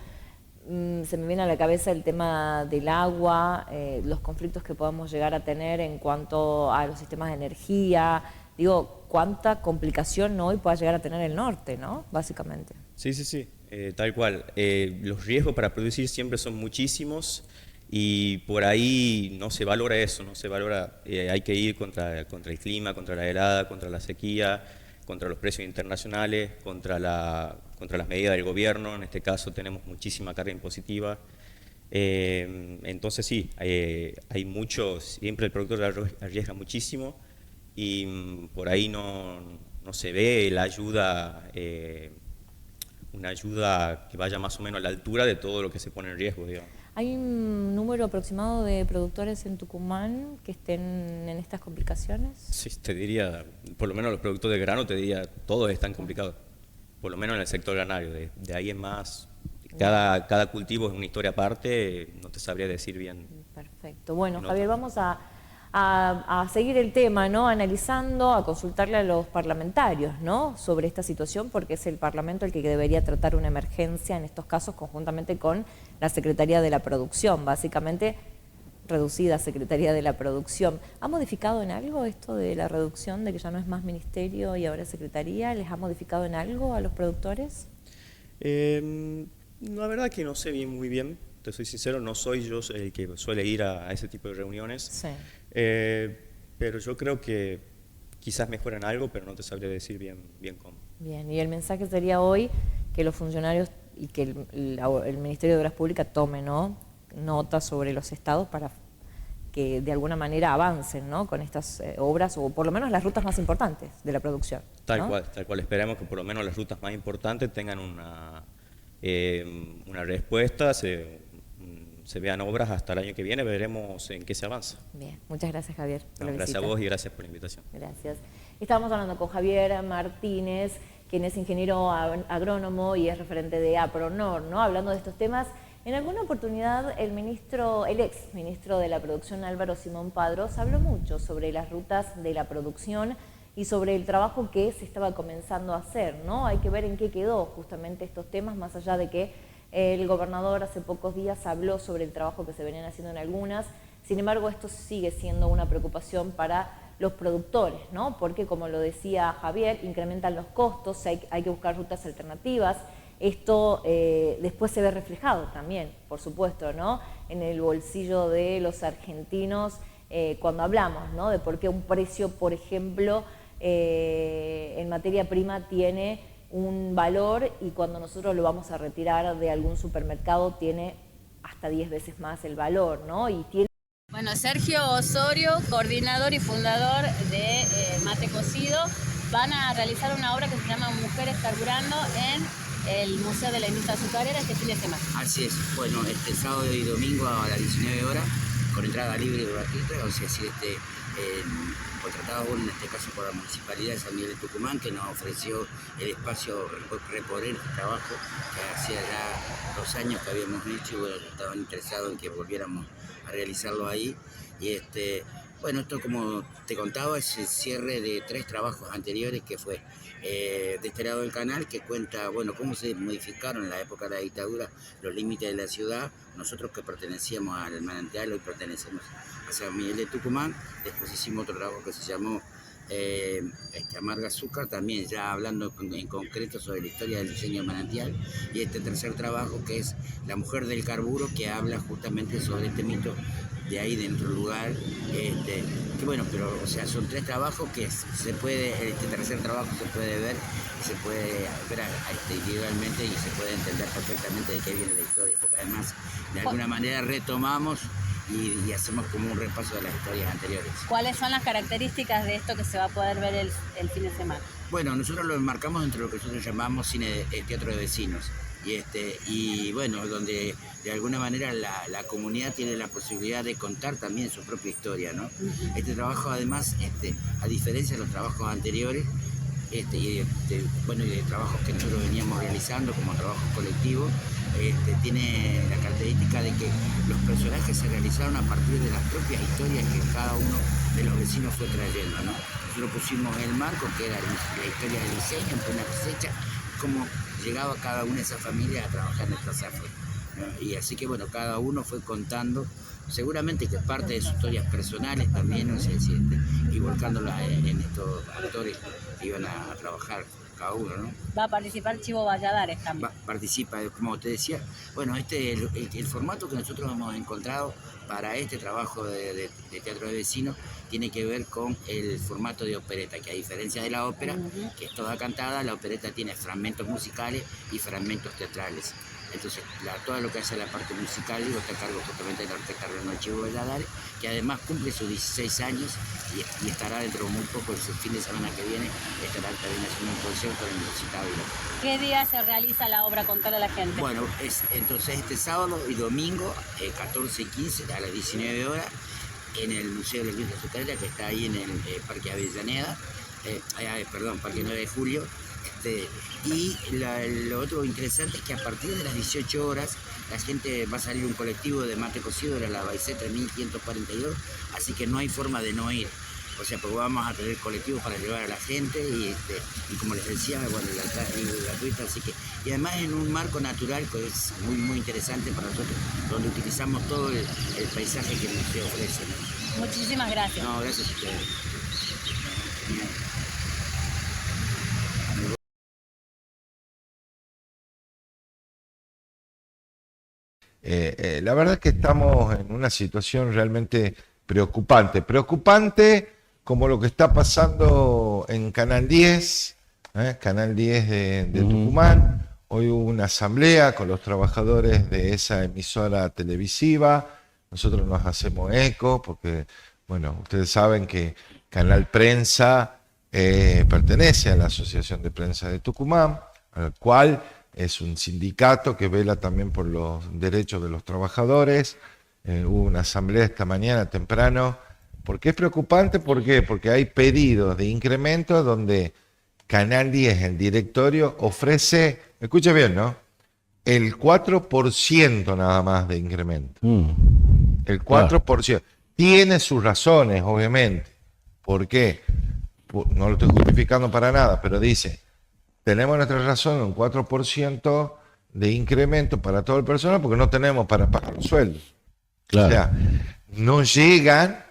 Se me viene a la cabeza el tema del agua, los conflictos que podamos llegar a tener en cuanto a los sistemas de energía, digo, cuánta complicación hoy pueda llegar a tener el norte, ¿no?, básicamente. Sí, tal cual. Los riesgos para producir siempre son muchísimos y por ahí no se valora eso, no se valora, hay que ir contra el clima, contra la helada, contra la sequía, contra los precios internacionales, contra las medidas del gobierno. En este caso tenemos muchísima carga impositiva. Entonces sí, siempre el productor arriesga muchísimo y por ahí no se ve la ayuda, una ayuda que vaya más o menos a la altura de todo lo que se pone en riesgo, digamos. ¿Hay un número aproximado de productores en Tucumán que estén en estas complicaciones? Sí, te diría, por lo menos los productores de grano, te diría, todos están complicados, por lo menos en el sector granario, de ahí en más, cada cultivo es una historia aparte, no te sabría decir bien. Perfecto. Bueno, Javier, vamos a seguir el tema, ¿no?, analizando, a consultarle a los parlamentarios, ¿no?, sobre esta situación, porque es el Parlamento el que debería tratar una emergencia en estos casos conjuntamente con la Secretaría de la Producción, básicamente reducida Secretaría de la Producción. ¿Ha modificado en algo esto de la reducción, de que ya no es más ministerio y ahora es secretaría? ¿Les ha modificado en algo a los productores? La verdad que no sé muy bien, te soy sincero, no soy yo el que suele ir a ese tipo de reuniones, Sí. pero yo creo que quizás mejoran algo, pero no te sabría decir bien cómo. Bien, y el mensaje sería hoy que los funcionarios y que el Ministerio de Obras Públicas tome, ¿no?, nota sobre los estados para que de alguna manera avancen, ¿no?, con estas obras, o por lo menos las rutas más importantes de la producción, ¿no? Tal cual. Esperemos que por lo menos las rutas más importantes tengan una respuesta, se vean obras hasta el año que viene, veremos en qué se avanza. Bien, muchas gracias, Javier, por la Gracias a visita. vos y gracias por la invitación. Gracias. Estábamos hablando con Javier Martínez, quien es ingeniero agrónomo y es referente de APRONOR, ¿no?, hablando de estos temas. En alguna oportunidad el ex ministro de la Producción, Álvaro Simón Padros, habló mucho sobre las rutas de la producción y sobre el trabajo que se estaba comenzando a hacer, ¿no? Hay que ver en qué quedó justamente estos temas, más allá de que el gobernador hace pocos días habló sobre el trabajo que se venían haciendo en algunas. Sin embargo, esto sigue siendo una preocupación para los productores, ¿no? Porque, como lo decía Javier, incrementan los costos, hay que buscar rutas alternativas. Esto después se ve reflejado también, por supuesto, ¿no?, en el bolsillo de los argentinos cuando hablamos, ¿no?, de por qué un precio, por ejemplo, en materia prima tiene un valor y cuando nosotros lo vamos a retirar de algún supermercado tiene hasta 10 veces más el valor, ¿no? Y tiene... Bueno, Sergio Osorio, coordinador y fundador de Mate Cocido, van a realizar una obra que se llama Mujeres Carburando en el Museo de la Industria Azucarera este fin de semana. Así es, bueno, este sábado y domingo a las 19 horas, con entrada libre y gratuita, o sea, contratado en este caso por la Municipalidad de San Miguel de Tucumán, que nos ofreció el espacio reponer este trabajo que hacía ya 2 años que habíamos hecho y bueno, estaban interesados en que volviéramos a realizarlo ahí. Y bueno, esto como te contaba es el cierre de 3 trabajos anteriores que fue de este lado del canal, que cuenta, bueno, cómo se modificaron en la época de la dictadura los límites de la ciudad. Nosotros que pertenecíamos al manantial, hoy pertenecemos a San Miguel de Tucumán. Después hicimos otro trabajo que se llamó Amarga Azúcar, también ya hablando en concreto sobre la historia del diseño de manantial. Y este tercer trabajo que es La Mujer del Carburo, que habla justamente sobre este mito de ahí dentro del lugar, que bueno, pero o sea, son 3 trabajos que se puede, este tercer trabajo se puede ver, se puede ver individualmente y se puede entender perfectamente de qué viene la historia, porque además de alguna manera retomamos y hacemos como un repaso de las historias anteriores. ¿Cuáles son las características de esto que se va a poder ver el fin de semana? Bueno, nosotros lo enmarcamos entre lo que nosotros llamamos teatro de vecinos. Y bueno, donde de alguna manera la comunidad tiene la posibilidad de contar también su propia historia, ¿no? Este trabajo además, a diferencia de los trabajos anteriores, bueno, y de trabajos que nosotros veníamos realizando como trabajos colectivos, tiene la característica de que los personajes se realizaron a partir de las propias historias que cada uno de los vecinos fue trayendo, ¿no? Nosotros pusimos el marco, que era la historia del diseño en plena cosecha, cómo llegaba cada una de esas familias a trabajar en esta zafra, ¿no? Y así que bueno, cada uno fue contando, seguramente que parte de sus historias personales también, no sé si y volcándola en estos actores que iban a trabajar cada uno, ¿no? Va a participar Chivo Valladares también. Participa, como te decía, bueno, el formato que nosotros hemos encontrado para este trabajo de teatro de vecinos tiene que ver con el formato de opereta, que a diferencia de la ópera, que es toda cantada, la opereta tiene fragmentos musicales y fragmentos teatrales. Entonces, todo lo que hace la parte musical, está a cargo justamente de la Orquesta Renal Chivo Valladares, que además cumple sus 16 años y estará dentro de muy poco, el fin de semana que viene, estará también haciendo un concierto en el Universidad Ávila. ¿Qué día se realiza la obra? Contale a la gente. Bueno, entonces este sábado y domingo, 14 y 15, a las 19 horas, en el Museo de la Industria Azucarera, que está ahí en el Parque Avellaneda, Parque 9 de Julio. Y lo otro interesante es que a partir de las 18 horas la gente va a salir un colectivo de Mate Cocido de la Baicé 3542, así que no hay forma de no ir. O sea, pues vamos a tener colectivos para llevar a la gente y como les decía, bueno, la entrada es gratuita, así que, y además en un marco natural que es muy, muy interesante para nosotros, donde utilizamos todo el paisaje que nos ofrece, ¿no? Muchísimas gracias. No, gracias a ustedes. La verdad es que estamos en una situación realmente preocupante. Preocupante como lo que está pasando en Canal 10, Canal 10 de Tucumán. Hoy hubo una asamblea con los trabajadores de esa emisora televisiva. Nosotros nos hacemos eco porque, bueno, ustedes saben que Canal Prensa pertenece a la Asociación de Prensa de Tucumán, al cual es un sindicato que vela también por los derechos de los trabajadores. Hubo una asamblea esta mañana temprano. ¿Por qué es preocupante? ¿Por qué? Porque hay pedidos de incremento donde Canal 10, el directorio, ofrece, escuche bien, ¿no? El 4% nada más de incremento. El 4%. Tiene sus razones, obviamente. ¿Por qué? No lo estoy justificando para nada, pero dice, tenemos nuestra razón, un 4% de incremento para todo el personal porque no tenemos para pagar los sueldos. Claro. O sea, no llegan,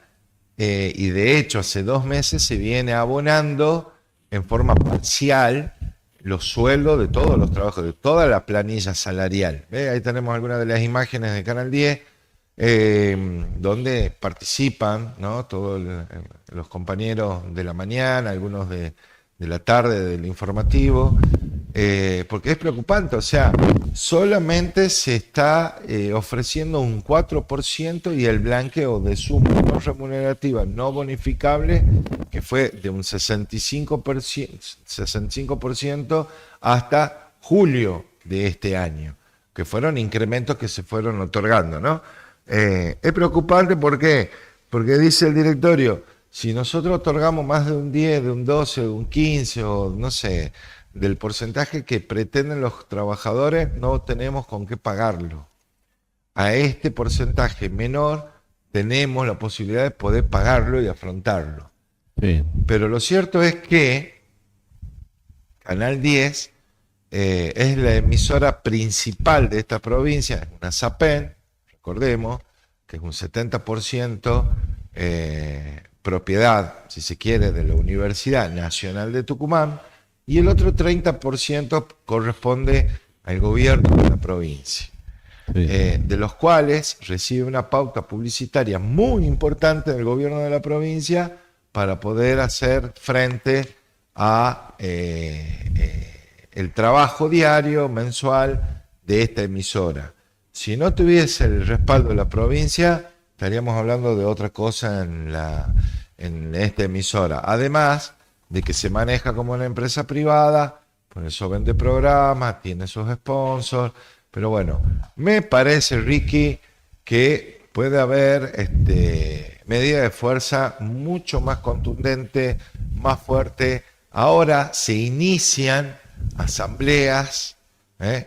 y de hecho hace 2 meses se viene abonando en forma parcial los sueldos de todos los trabajos, de toda la planilla salarial. ¿Ve? Ahí tenemos algunas de las imágenes de Canal 10, donde participan, ¿no? Todos los compañeros de la mañana, algunos de la tarde del informativo, porque es preocupante, o sea, solamente se está ofreciendo un 4% y el blanqueo de suma no remunerativa no bonificable, que fue de un 65% hasta julio de este año, que fueron incrementos que se fueron otorgando, ¿no? Es preocupante, ¿por qué? Porque dice el directorio, si nosotros otorgamos más de un 10, de un 12, de un 15 o no sé, del porcentaje que pretenden los trabajadores, no tenemos con qué pagarlo. A este porcentaje menor tenemos la posibilidad de poder pagarlo y afrontarlo. Sí. Pero lo cierto es que Canal 10 es la emisora principal de esta provincia, es una SAPEN, recordemos, que es un 70% propiedad, si se quiere, de la Universidad Nacional de Tucumán, y el otro 30% corresponde al gobierno de la provincia, sí. De los cuales recibe una pauta publicitaria muy importante del gobierno de la provincia para poder hacer frente a el trabajo diario, mensual de esta emisora. Si no tuviese el respaldo de la provincia, estaríamos hablando de otra cosa en esta emisora. Además de que se maneja como una empresa privada, por eso vende programas, tiene sus sponsors, pero bueno, me parece, Ricky, que puede haber medida de fuerza mucho más contundente, más fuerte. Ahora se inician asambleas,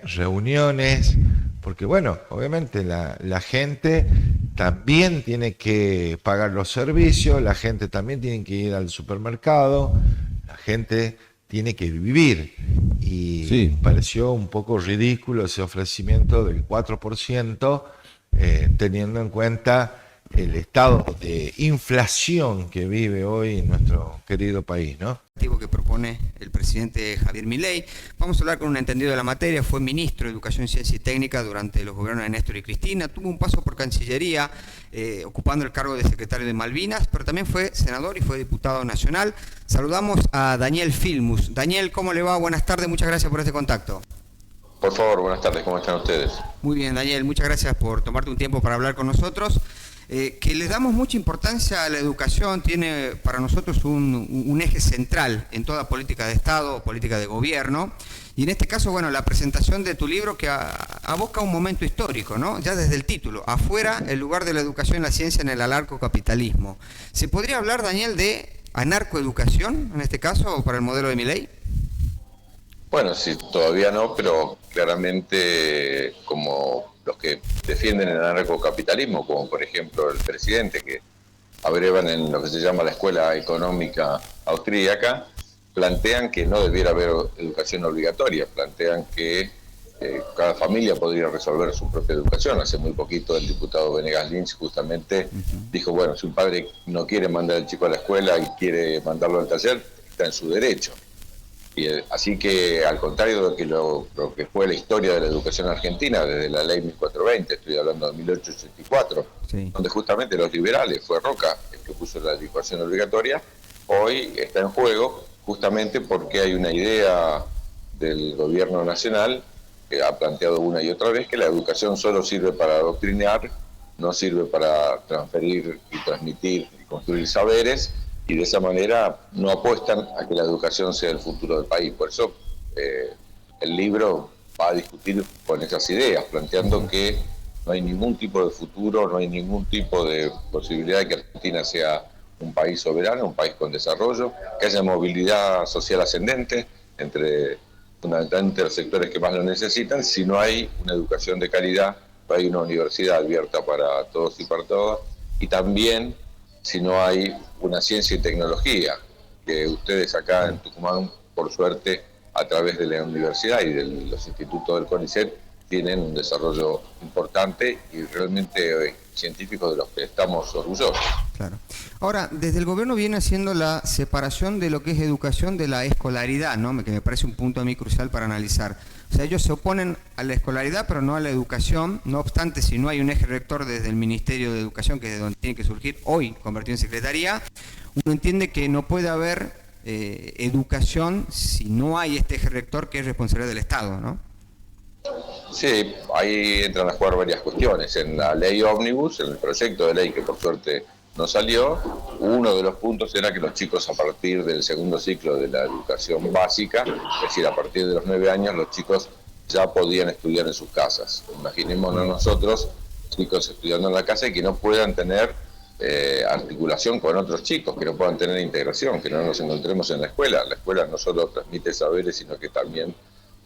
reuniones, porque bueno, obviamente la gente también tiene que pagar los servicios, la gente también tiene que ir al supermercado, la gente tiene que vivir. Y sí, pareció un poco ridículo ese ofrecimiento del 4%, teniendo en cuenta el estado de inflación que vive hoy en nuestro querido país, ¿no? Que propone el presidente Javier Milei. Vamos a hablar con un entendido de la materia. Fue ministro de Educación, Ciencia y Técnica durante los gobiernos de Néstor y Cristina. Tuvo un paso por Cancillería, ocupando el cargo de secretario de Malvinas, pero también fue senador y fue diputado nacional. Saludamos a Daniel Filmus. Daniel, ¿cómo le va? Buenas tardes, muchas gracias por este contacto. Por favor, buenas tardes, ¿cómo están ustedes? Muy bien, Daniel, muchas gracias por tomarte un tiempo para hablar con nosotros. Que le damos mucha importancia a la educación, tiene para nosotros un eje central en toda política de Estado, política de gobierno, y en este caso, bueno, la presentación de tu libro que aboca un momento histórico, ¿no? Ya desde el título, Afuera, el lugar de la educación y la ciencia en el anarcocapitalismo. ¿Se podría hablar, Daniel, de anarcoeducación, en este caso, para el modelo de Milei? Bueno, sí, todavía no, pero claramente como los que defienden el anarcocapitalismo, como por ejemplo el presidente, que abrevan en lo que se llama la Escuela Económica Austríaca, plantean que no debiera haber educación obligatoria, plantean que cada familia podría resolver su propia educación. Hace muy poquito el diputado Venegas Lynch justamente dijo, bueno, si un padre no quiere mandar al chico a la escuela y quiere mandarlo al taller, está en su derecho. Así que, al contrario de lo que fue la historia de la educación argentina, desde la ley 1420, estoy hablando de 1884, sí, donde justamente los liberales, fue Roca el que puso la educación obligatoria, hoy está en juego justamente porque hay una idea del gobierno nacional que ha planteado una y otra vez que la educación solo sirve para adoctrinar, no sirve para transferir y transmitir y construir saberes, y de esa manera no apuestan a que la educación sea el futuro del país. Por eso el libro va a discutir con esas ideas, planteando que no hay ningún tipo de futuro, no hay ningún tipo de posibilidad de que Argentina sea un país soberano, un país con desarrollo, que haya movilidad social ascendente fundamentalmente los sectores que más lo necesitan, si no hay una educación de calidad, no hay una universidad abierta para todos y para todas, y también si no hay una ciencia y tecnología, que ustedes acá en Tucumán, por suerte, a través de la universidad y de los institutos del CONICET, tienen un desarrollo importante y realmente científicos de los que estamos orgullosos. Claro. Ahora, desde el gobierno viene haciendo la separación de lo que es educación de la escolaridad, ¿no? Que me parece un punto a mí crucial para analizar. O sea, ellos se oponen a la escolaridad, pero no a la educación. No obstante, si no hay un eje rector desde el Ministerio de Educación, que es de donde tiene que surgir hoy, convertido en secretaría, uno entiende que no puede haber educación si no hay este eje rector que es responsabilidad del Estado, ¿no? Sí, ahí entran a jugar varias cuestiones. En la ley ómnibus, en el proyecto de ley que por suerte no salió, uno de los puntos era que los chicos a partir del segundo ciclo de la educación básica, es decir, a partir de los 9 años, los chicos ya podían estudiar en sus casas. Imaginémonos nosotros, chicos estudiando en la casa y que no puedan tener articulación con otros chicos, que no puedan tener integración, que no nos encontremos en la escuela. La escuela no solo transmite saberes, sino que también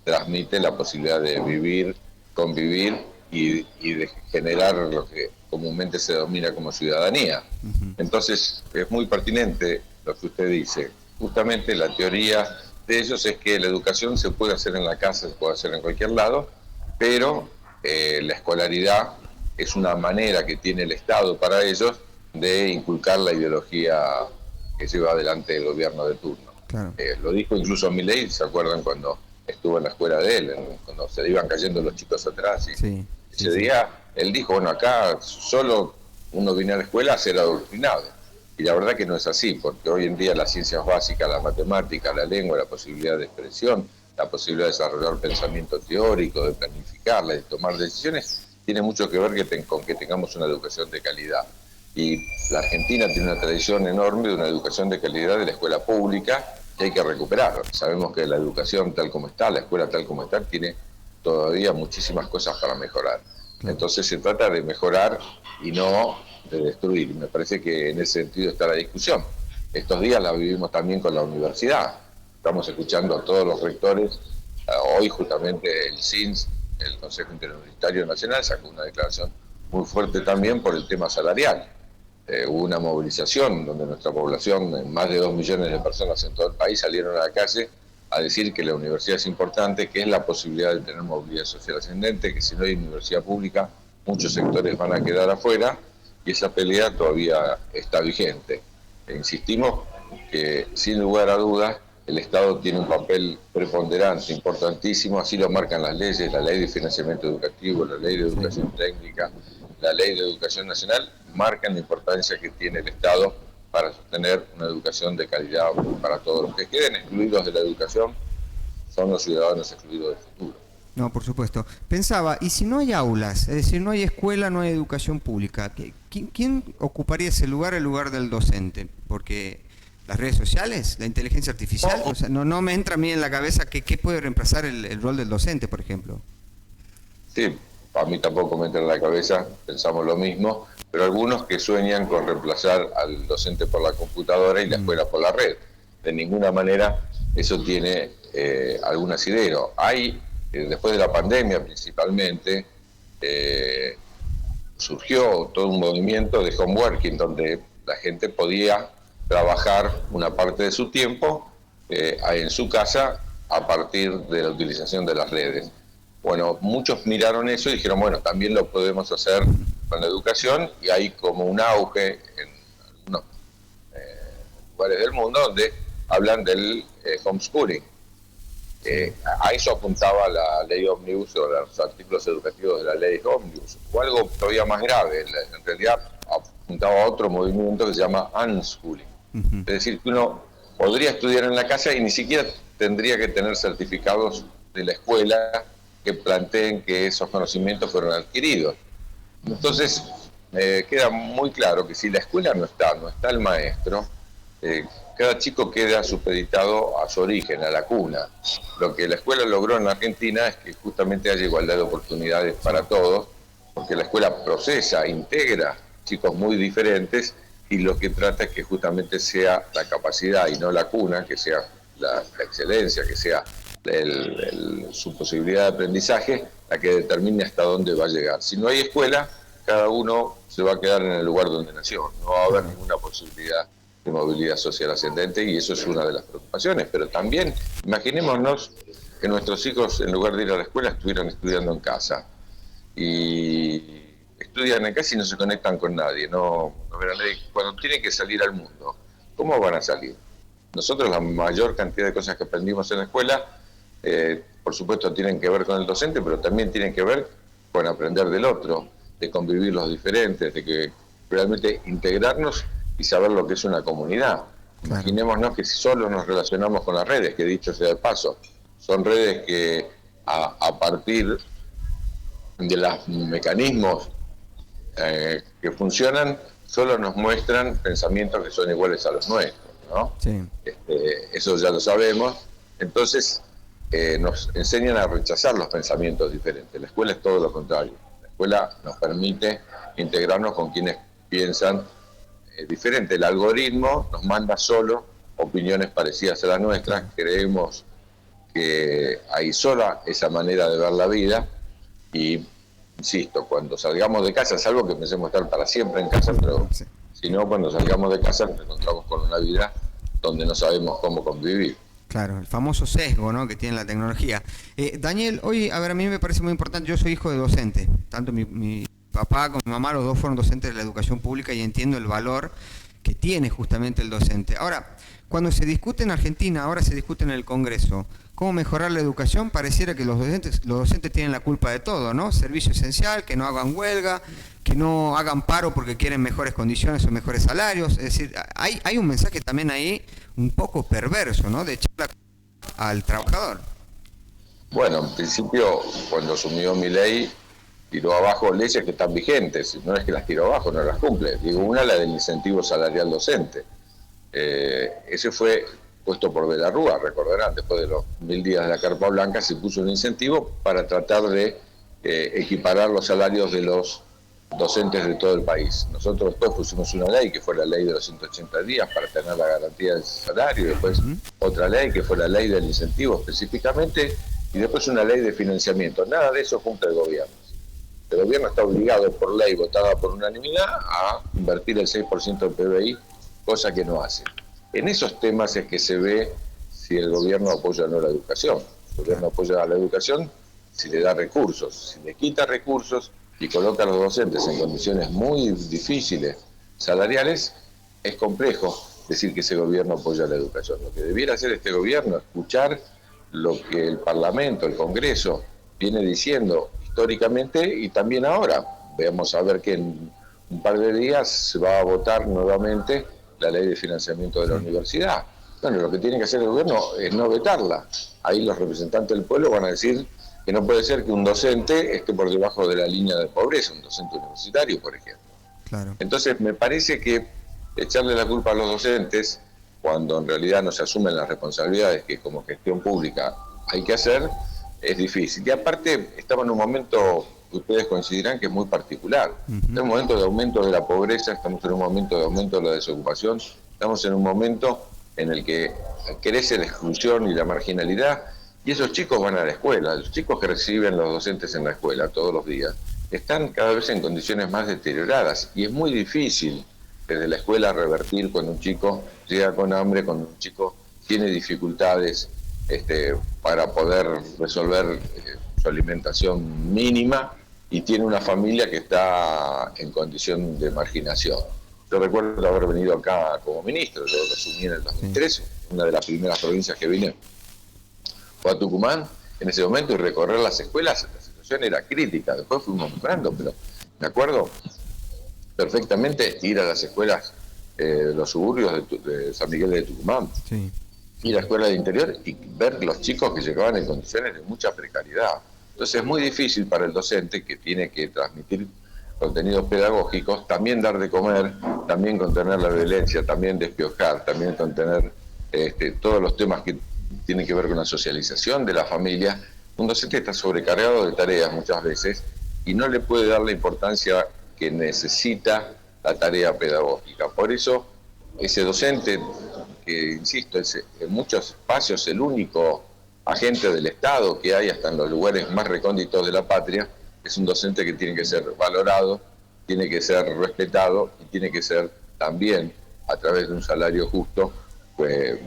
transmite la posibilidad de vivir, convivir y de generar lo que comúnmente se denomina como ciudadanía. Entonces, es muy pertinente lo que usted dice. Justamente la teoría de ellos es que la educación se puede hacer en la casa, se puede hacer en cualquier lado, pero la escolaridad es una manera que tiene el Estado para ellos de inculcar la ideología que lleva adelante el gobierno de turno. Claro. Lo dijo incluso Milei, ¿se acuerdan cuando estuvo en la escuela de él, cuando se iban cayendo los chicos atrás? Y sí, ese día él dijo, bueno, acá solo uno viene a la escuela a ser adoctrinado. Y la verdad que no es así, porque hoy en día las ciencias básicas, la matemática, la lengua, la posibilidad de expresión, la posibilidad de desarrollar pensamiento teórico, de planificarla, de tomar decisiones, tiene mucho que ver con que tengamos una educación de calidad. Y la Argentina tiene una tradición enorme de una educación de calidad de la escuela pública, que hay que recuperar. Sabemos que la educación tal como está, la escuela tal como está, tiene todavía muchísimas cosas para mejorar. Entonces se trata de mejorar y no de destruir. Me parece que en ese sentido está la discusión. Estos días la vivimos también con la universidad. Estamos escuchando a todos los rectores. Hoy justamente el CINS, el Consejo Interuniversitario Nacional, sacó una declaración muy fuerte también por el tema salarial. Hubo una movilización donde nuestra población, más de 2 millones de personas en todo el país, salieron a la calle a decir que la universidad es importante, que es la posibilidad de tener movilidad social ascendente, que si no hay universidad pública, muchos sectores van a quedar afuera, y esa pelea todavía está vigente. Insistimos que, sin lugar a dudas, el Estado tiene un papel preponderante, importantísimo, así lo marcan las leyes, la ley de financiamiento educativo, la ley de educación técnica, la ley de educación nacional, marcan la importancia que tiene el Estado para sostener una educación de calidad para todos. Los que queden excluidos de la educación son los ciudadanos excluidos del futuro. No, por supuesto. Pensaba, ¿y si no hay aulas? Es decir, no hay escuela, no hay educación pública. ¿Quién ocuparía ese lugar, el lugar del docente? Porque las redes sociales, la inteligencia artificial, o sea, no me entra a mí en la cabeza qué puede reemplazar el rol del docente, por ejemplo. Sí, a mí tampoco me entra en la cabeza, pensamos lo mismo, pero algunos que sueñan con reemplazar al docente por la computadora y la escuela por la red. De ninguna manera eso tiene algún asidero. Hay, después de la pandemia principalmente, surgió todo un movimiento de homeworking donde la gente podía trabajar una parte de su tiempo en su casa a partir de la utilización de las redes. Bueno, muchos miraron eso y dijeron, bueno, también lo podemos hacer con la educación, y hay como un auge en algunos lugares del mundo donde hablan del homeschooling, A eso apuntaba la ley Ómnibus o los artículos educativos de la ley Ómnibus, o algo todavía más grave, en realidad apuntaba a otro movimiento que se llama unschooling. Es decir, que uno podría estudiar en la casa y ni siquiera tendría que tener certificados de la escuela que planteen que esos conocimientos fueron adquiridos. Entonces, queda muy claro que si la escuela no está el maestro, cada chico queda supeditado a su origen, a la cuna. Lo que la escuela logró en la Argentina es que justamente haya igualdad de oportunidades para todos, porque la escuela procesa, integra chicos muy diferentes, y lo que trata es que justamente sea la capacidad y no la cuna, que sea la excelencia, que sea su posibilidad de aprendizaje, la que determine hasta dónde va a llegar. Si no hay escuela, cada uno se va a quedar en el lugar donde nació, no va a haber ninguna posibilidad de movilidad social ascendente, y eso es una de las preocupaciones. Pero también imaginémonos que nuestros hijos, en lugar de ir a la escuela, estuvieran estudiando en casa, y estudian en casa y no se conectan con nadie, no ven a nadie. Cuando tienen que salir al mundo, ¿cómo van a salir? Nosotros la mayor cantidad de cosas que aprendimos en la escuela, por supuesto tienen que ver con el docente, pero también tienen que ver con aprender del otro, de convivir los diferentes, de que realmente integrarnos y saber lo que es una comunidad. Imaginémonos que si solo nos relacionamos con las redes, que dicho sea de paso, son redes que a partir de los mecanismos que funcionan, solo nos muestran pensamientos que son iguales a los nuestros, ¿no? Sí. Eso ya lo sabemos. Entonces nos enseñan a rechazar los pensamientos diferentes. La escuela es todo lo contrario. La escuela nos permite integrarnos con quienes piensan diferente. El algoritmo nos manda solo opiniones parecidas a las nuestras. Creemos que hay sola esa manera de ver la vida, y insisto, cuando salgamos de casa, salvo que pensemos estar para siempre en casa, pero si no, cuando salgamos de casa nos encontramos con una vida donde no sabemos cómo convivir. Claro, el famoso sesgo, ¿no?, que tiene la tecnología. Daniel, hoy, a ver, a mí me parece muy importante, yo soy hijo de docente, tanto mi papá como mi mamá, los dos fueron docentes de la educación pública, y entiendo el valor que tiene justamente el docente. Ahora, cuando se discute en Argentina, ahora se discute en el Congreso, cómo mejorar la educación, pareciera que los docentes tienen la culpa de todo, ¿no? Servicio esencial, que no hagan huelga, que no hagan paro porque quieren mejores condiciones o mejores salarios. Es decir, hay un mensaje también ahí un poco perverso, ¿no?, de echar la culpa al trabajador. Bueno, en principio, cuando asumió Milei, tiró abajo leyes que están vigentes. No es que las tiró abajo, no las cumple. Digo, una, la del incentivo salarial docente. Ese fue puesto por De la Rúa, recordarán, después de los 1000 días de la Carpa Blanca se puso un incentivo para tratar de equiparar los salarios de los docentes de todo el país. Nosotros después pusimos una ley que fue la ley de los 180 días para tener la garantía del salario, y después otra ley que fue la ley del incentivo específicamente, y después una ley de financiamiento. Nada de eso cumple el gobierno. El gobierno está obligado por ley votada por unanimidad a invertir el 6% del PBI, cosa que no hace. En esos temas es que se ve si el gobierno apoya o no la educación. El gobierno apoya a la educación si le da recursos. Si le quita recursos y coloca a los docentes en condiciones muy difíciles salariales, es complejo decir que ese gobierno apoya la educación. Lo que debiera hacer este gobierno es escuchar lo que el Parlamento, el Congreso, viene diciendo históricamente y también ahora. Vamos a ver que en un par de días se va a votar nuevamente la ley de financiamiento de la universidad. Bueno, lo que tiene que hacer el gobierno es no vetarla. Ahí los representantes del pueblo van a decir que no puede ser que un docente esté por debajo de la línea de pobreza, un docente universitario, por ejemplo. Claro. Entonces, me parece que echarle la culpa a los docentes, cuando en realidad no se asumen las responsabilidades que como gestión pública hay que hacer, es difícil. Y aparte, estamos en un momento que ustedes coincidirán que es muy particular. Estamos en un momento de aumento de la pobreza, estamos en un momento de aumento de la desocupación, estamos en un momento en el que crece la exclusión y la marginalidad, y esos chicos van a la escuela. Los chicos que reciben los docentes en la escuela todos los días están cada vez en condiciones más deterioradas, y es muy difícil desde la escuela revertir cuando un chico llega con hambre, cuando un chico tiene dificultades para poder resolver su alimentación mínima y tiene una familia que está en condición de marginación. Yo recuerdo haber venido acá como ministro, yo lo asumí en el 2013, una de las primeras provincias que vine fue a Tucumán en ese momento y recorrer las escuelas, la situación era crítica. Después fuimos mejorando, pero me acuerdo perfectamente ir a las escuelas de los suburbios de San Miguel de Tucumán, Sí. ir a escuelas de interior y ver los chicos que llegaban en condiciones de mucha precariedad. Entonces es muy difícil para el docente, que tiene que transmitir contenidos pedagógicos, también dar de comer, también contener la violencia, también despiojar, también contener todos los temas que tienen que ver con la socialización de la familia. Un docente está sobrecargado de tareas muchas veces y no le puede dar la importancia que necesita la tarea pedagógica. Por eso ese docente, que insisto, es en muchos espacios el único agente del Estado que hay hasta en los lugares más recónditos de la patria, es un docente que tiene que ser valorado, tiene que ser respetado y tiene que ser también, a través de un salario justo, pues,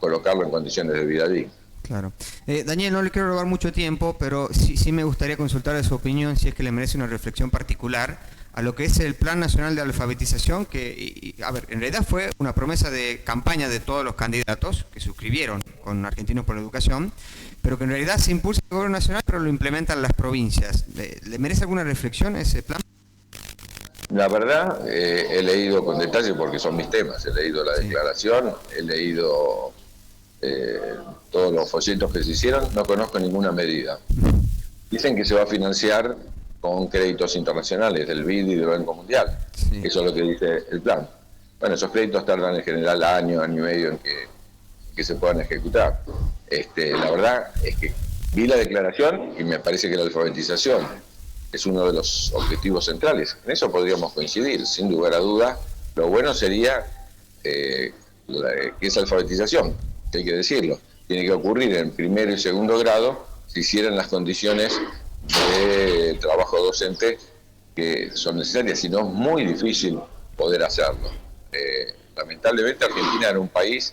colocarlo en condiciones de vida digna. Claro. Daniel, no le quiero robar mucho tiempo, pero sí me gustaría consultar su opinión, si es que le merece una reflexión particular a lo que es el Plan Nacional de Alfabetización, que, a ver, en realidad fue una promesa de campaña de todos los candidatos que suscribieron con Argentinos por la Educación, pero que en realidad se impulsa el gobierno nacional, pero lo implementan las provincias. ¿Le merece alguna reflexión ese plan? La verdad, he leído con detalle, porque son mis temas, he leído la declaración, he leído todos los folletos que se hicieron, no conozco ninguna medida. Dicen que se va a financiar con créditos internacionales del BID y del Banco Mundial. Sí. Eso es lo que dice el plan. Bueno, esos créditos tardan en general año y medio en que se puedan ejecutar. La verdad es que vi la declaración y me parece que la alfabetización es uno de los objetivos centrales. En eso podríamos coincidir, sin lugar a duda. Lo bueno sería que esa alfabetización, que hay que decirlo, tiene que ocurrir en primero y segundo grado, si hicieran las condiciones de trabajo docente que son necesarias, si no es muy difícil poder hacerlo. Lamentablemente Argentina era un país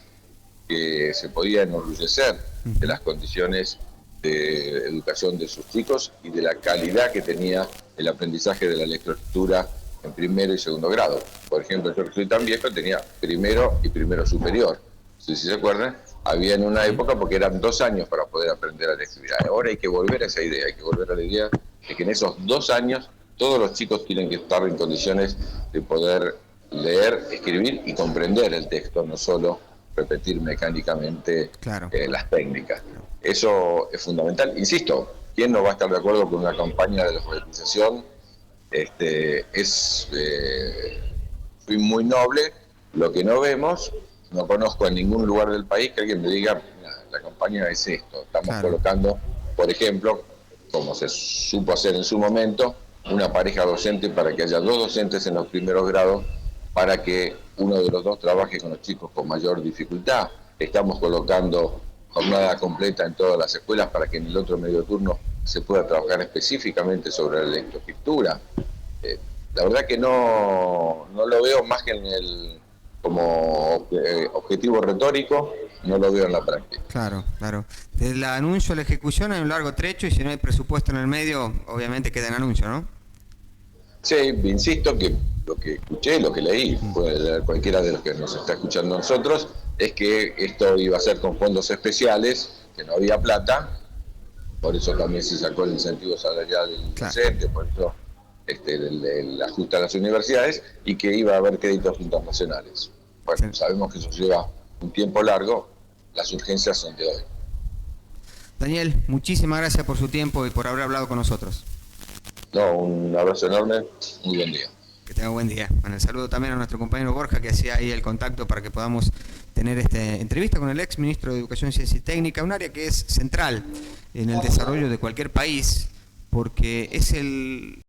que se podía enorgullecer de las condiciones de educación de sus chicos y de la calidad que tenía el aprendizaje de la lectoescritura en primero y segundo grado. Por ejemplo, yo que soy tan viejo tenía primero y primero superior. Si se acuerdan, había en una época, porque eran 2 años para poder aprender a escribir. Ahora hay que volver a esa idea, hay que volver a la idea de que en esos 2 años todos los chicos tienen que estar en condiciones de poder leer, escribir y comprender el texto, no solo repetir mecánicamente las técnicas. Eso es fundamental. Insisto, ¿quién no va a estar de acuerdo con una campaña de alfabetización? Fui muy noble. Lo que no vemos, no conozco en ningún lugar del país que alguien me diga, la campaña es esto. Estamos colocando, por ejemplo, como se supo hacer en su momento, una pareja docente para que haya 2 docentes en los primeros grados, para que uno de los 2 trabaje con los chicos con mayor dificultad. Estamos colocando jornada completa en todas las escuelas para que en el otro medio turno se pueda trabajar específicamente sobre la lectoescritura. La verdad que no lo veo más que como objetivo retórico, no lo veo en la práctica. Claro. Desde el anuncio a la ejecución hay un largo trecho y si no hay presupuesto en el medio, obviamente queda en anuncio, ¿no? Sí, insisto que lo que escuché, lo que leí, puede leer cualquiera de los que nos está escuchando a nosotros, es que esto iba a ser con fondos especiales, que no había plata, por eso también se sacó el incentivo salarial del docente, por eso el ajuste a las universidades, y que iba a haber créditos internacionales. Bueno, sabemos que eso lleva un tiempo largo, las urgencias son de hoy. Daniel, muchísimas gracias por su tiempo y por haber hablado con nosotros. No, un abrazo enorme, muy buen día. Que tenga buen día. Bueno, el saludo también a nuestro compañero Borja, que hacía ahí el contacto para que podamos tener esta entrevista con el ex ministro de Educación, Ciencia y Técnica, un área que es central en el desarrollo de cualquier país, porque es el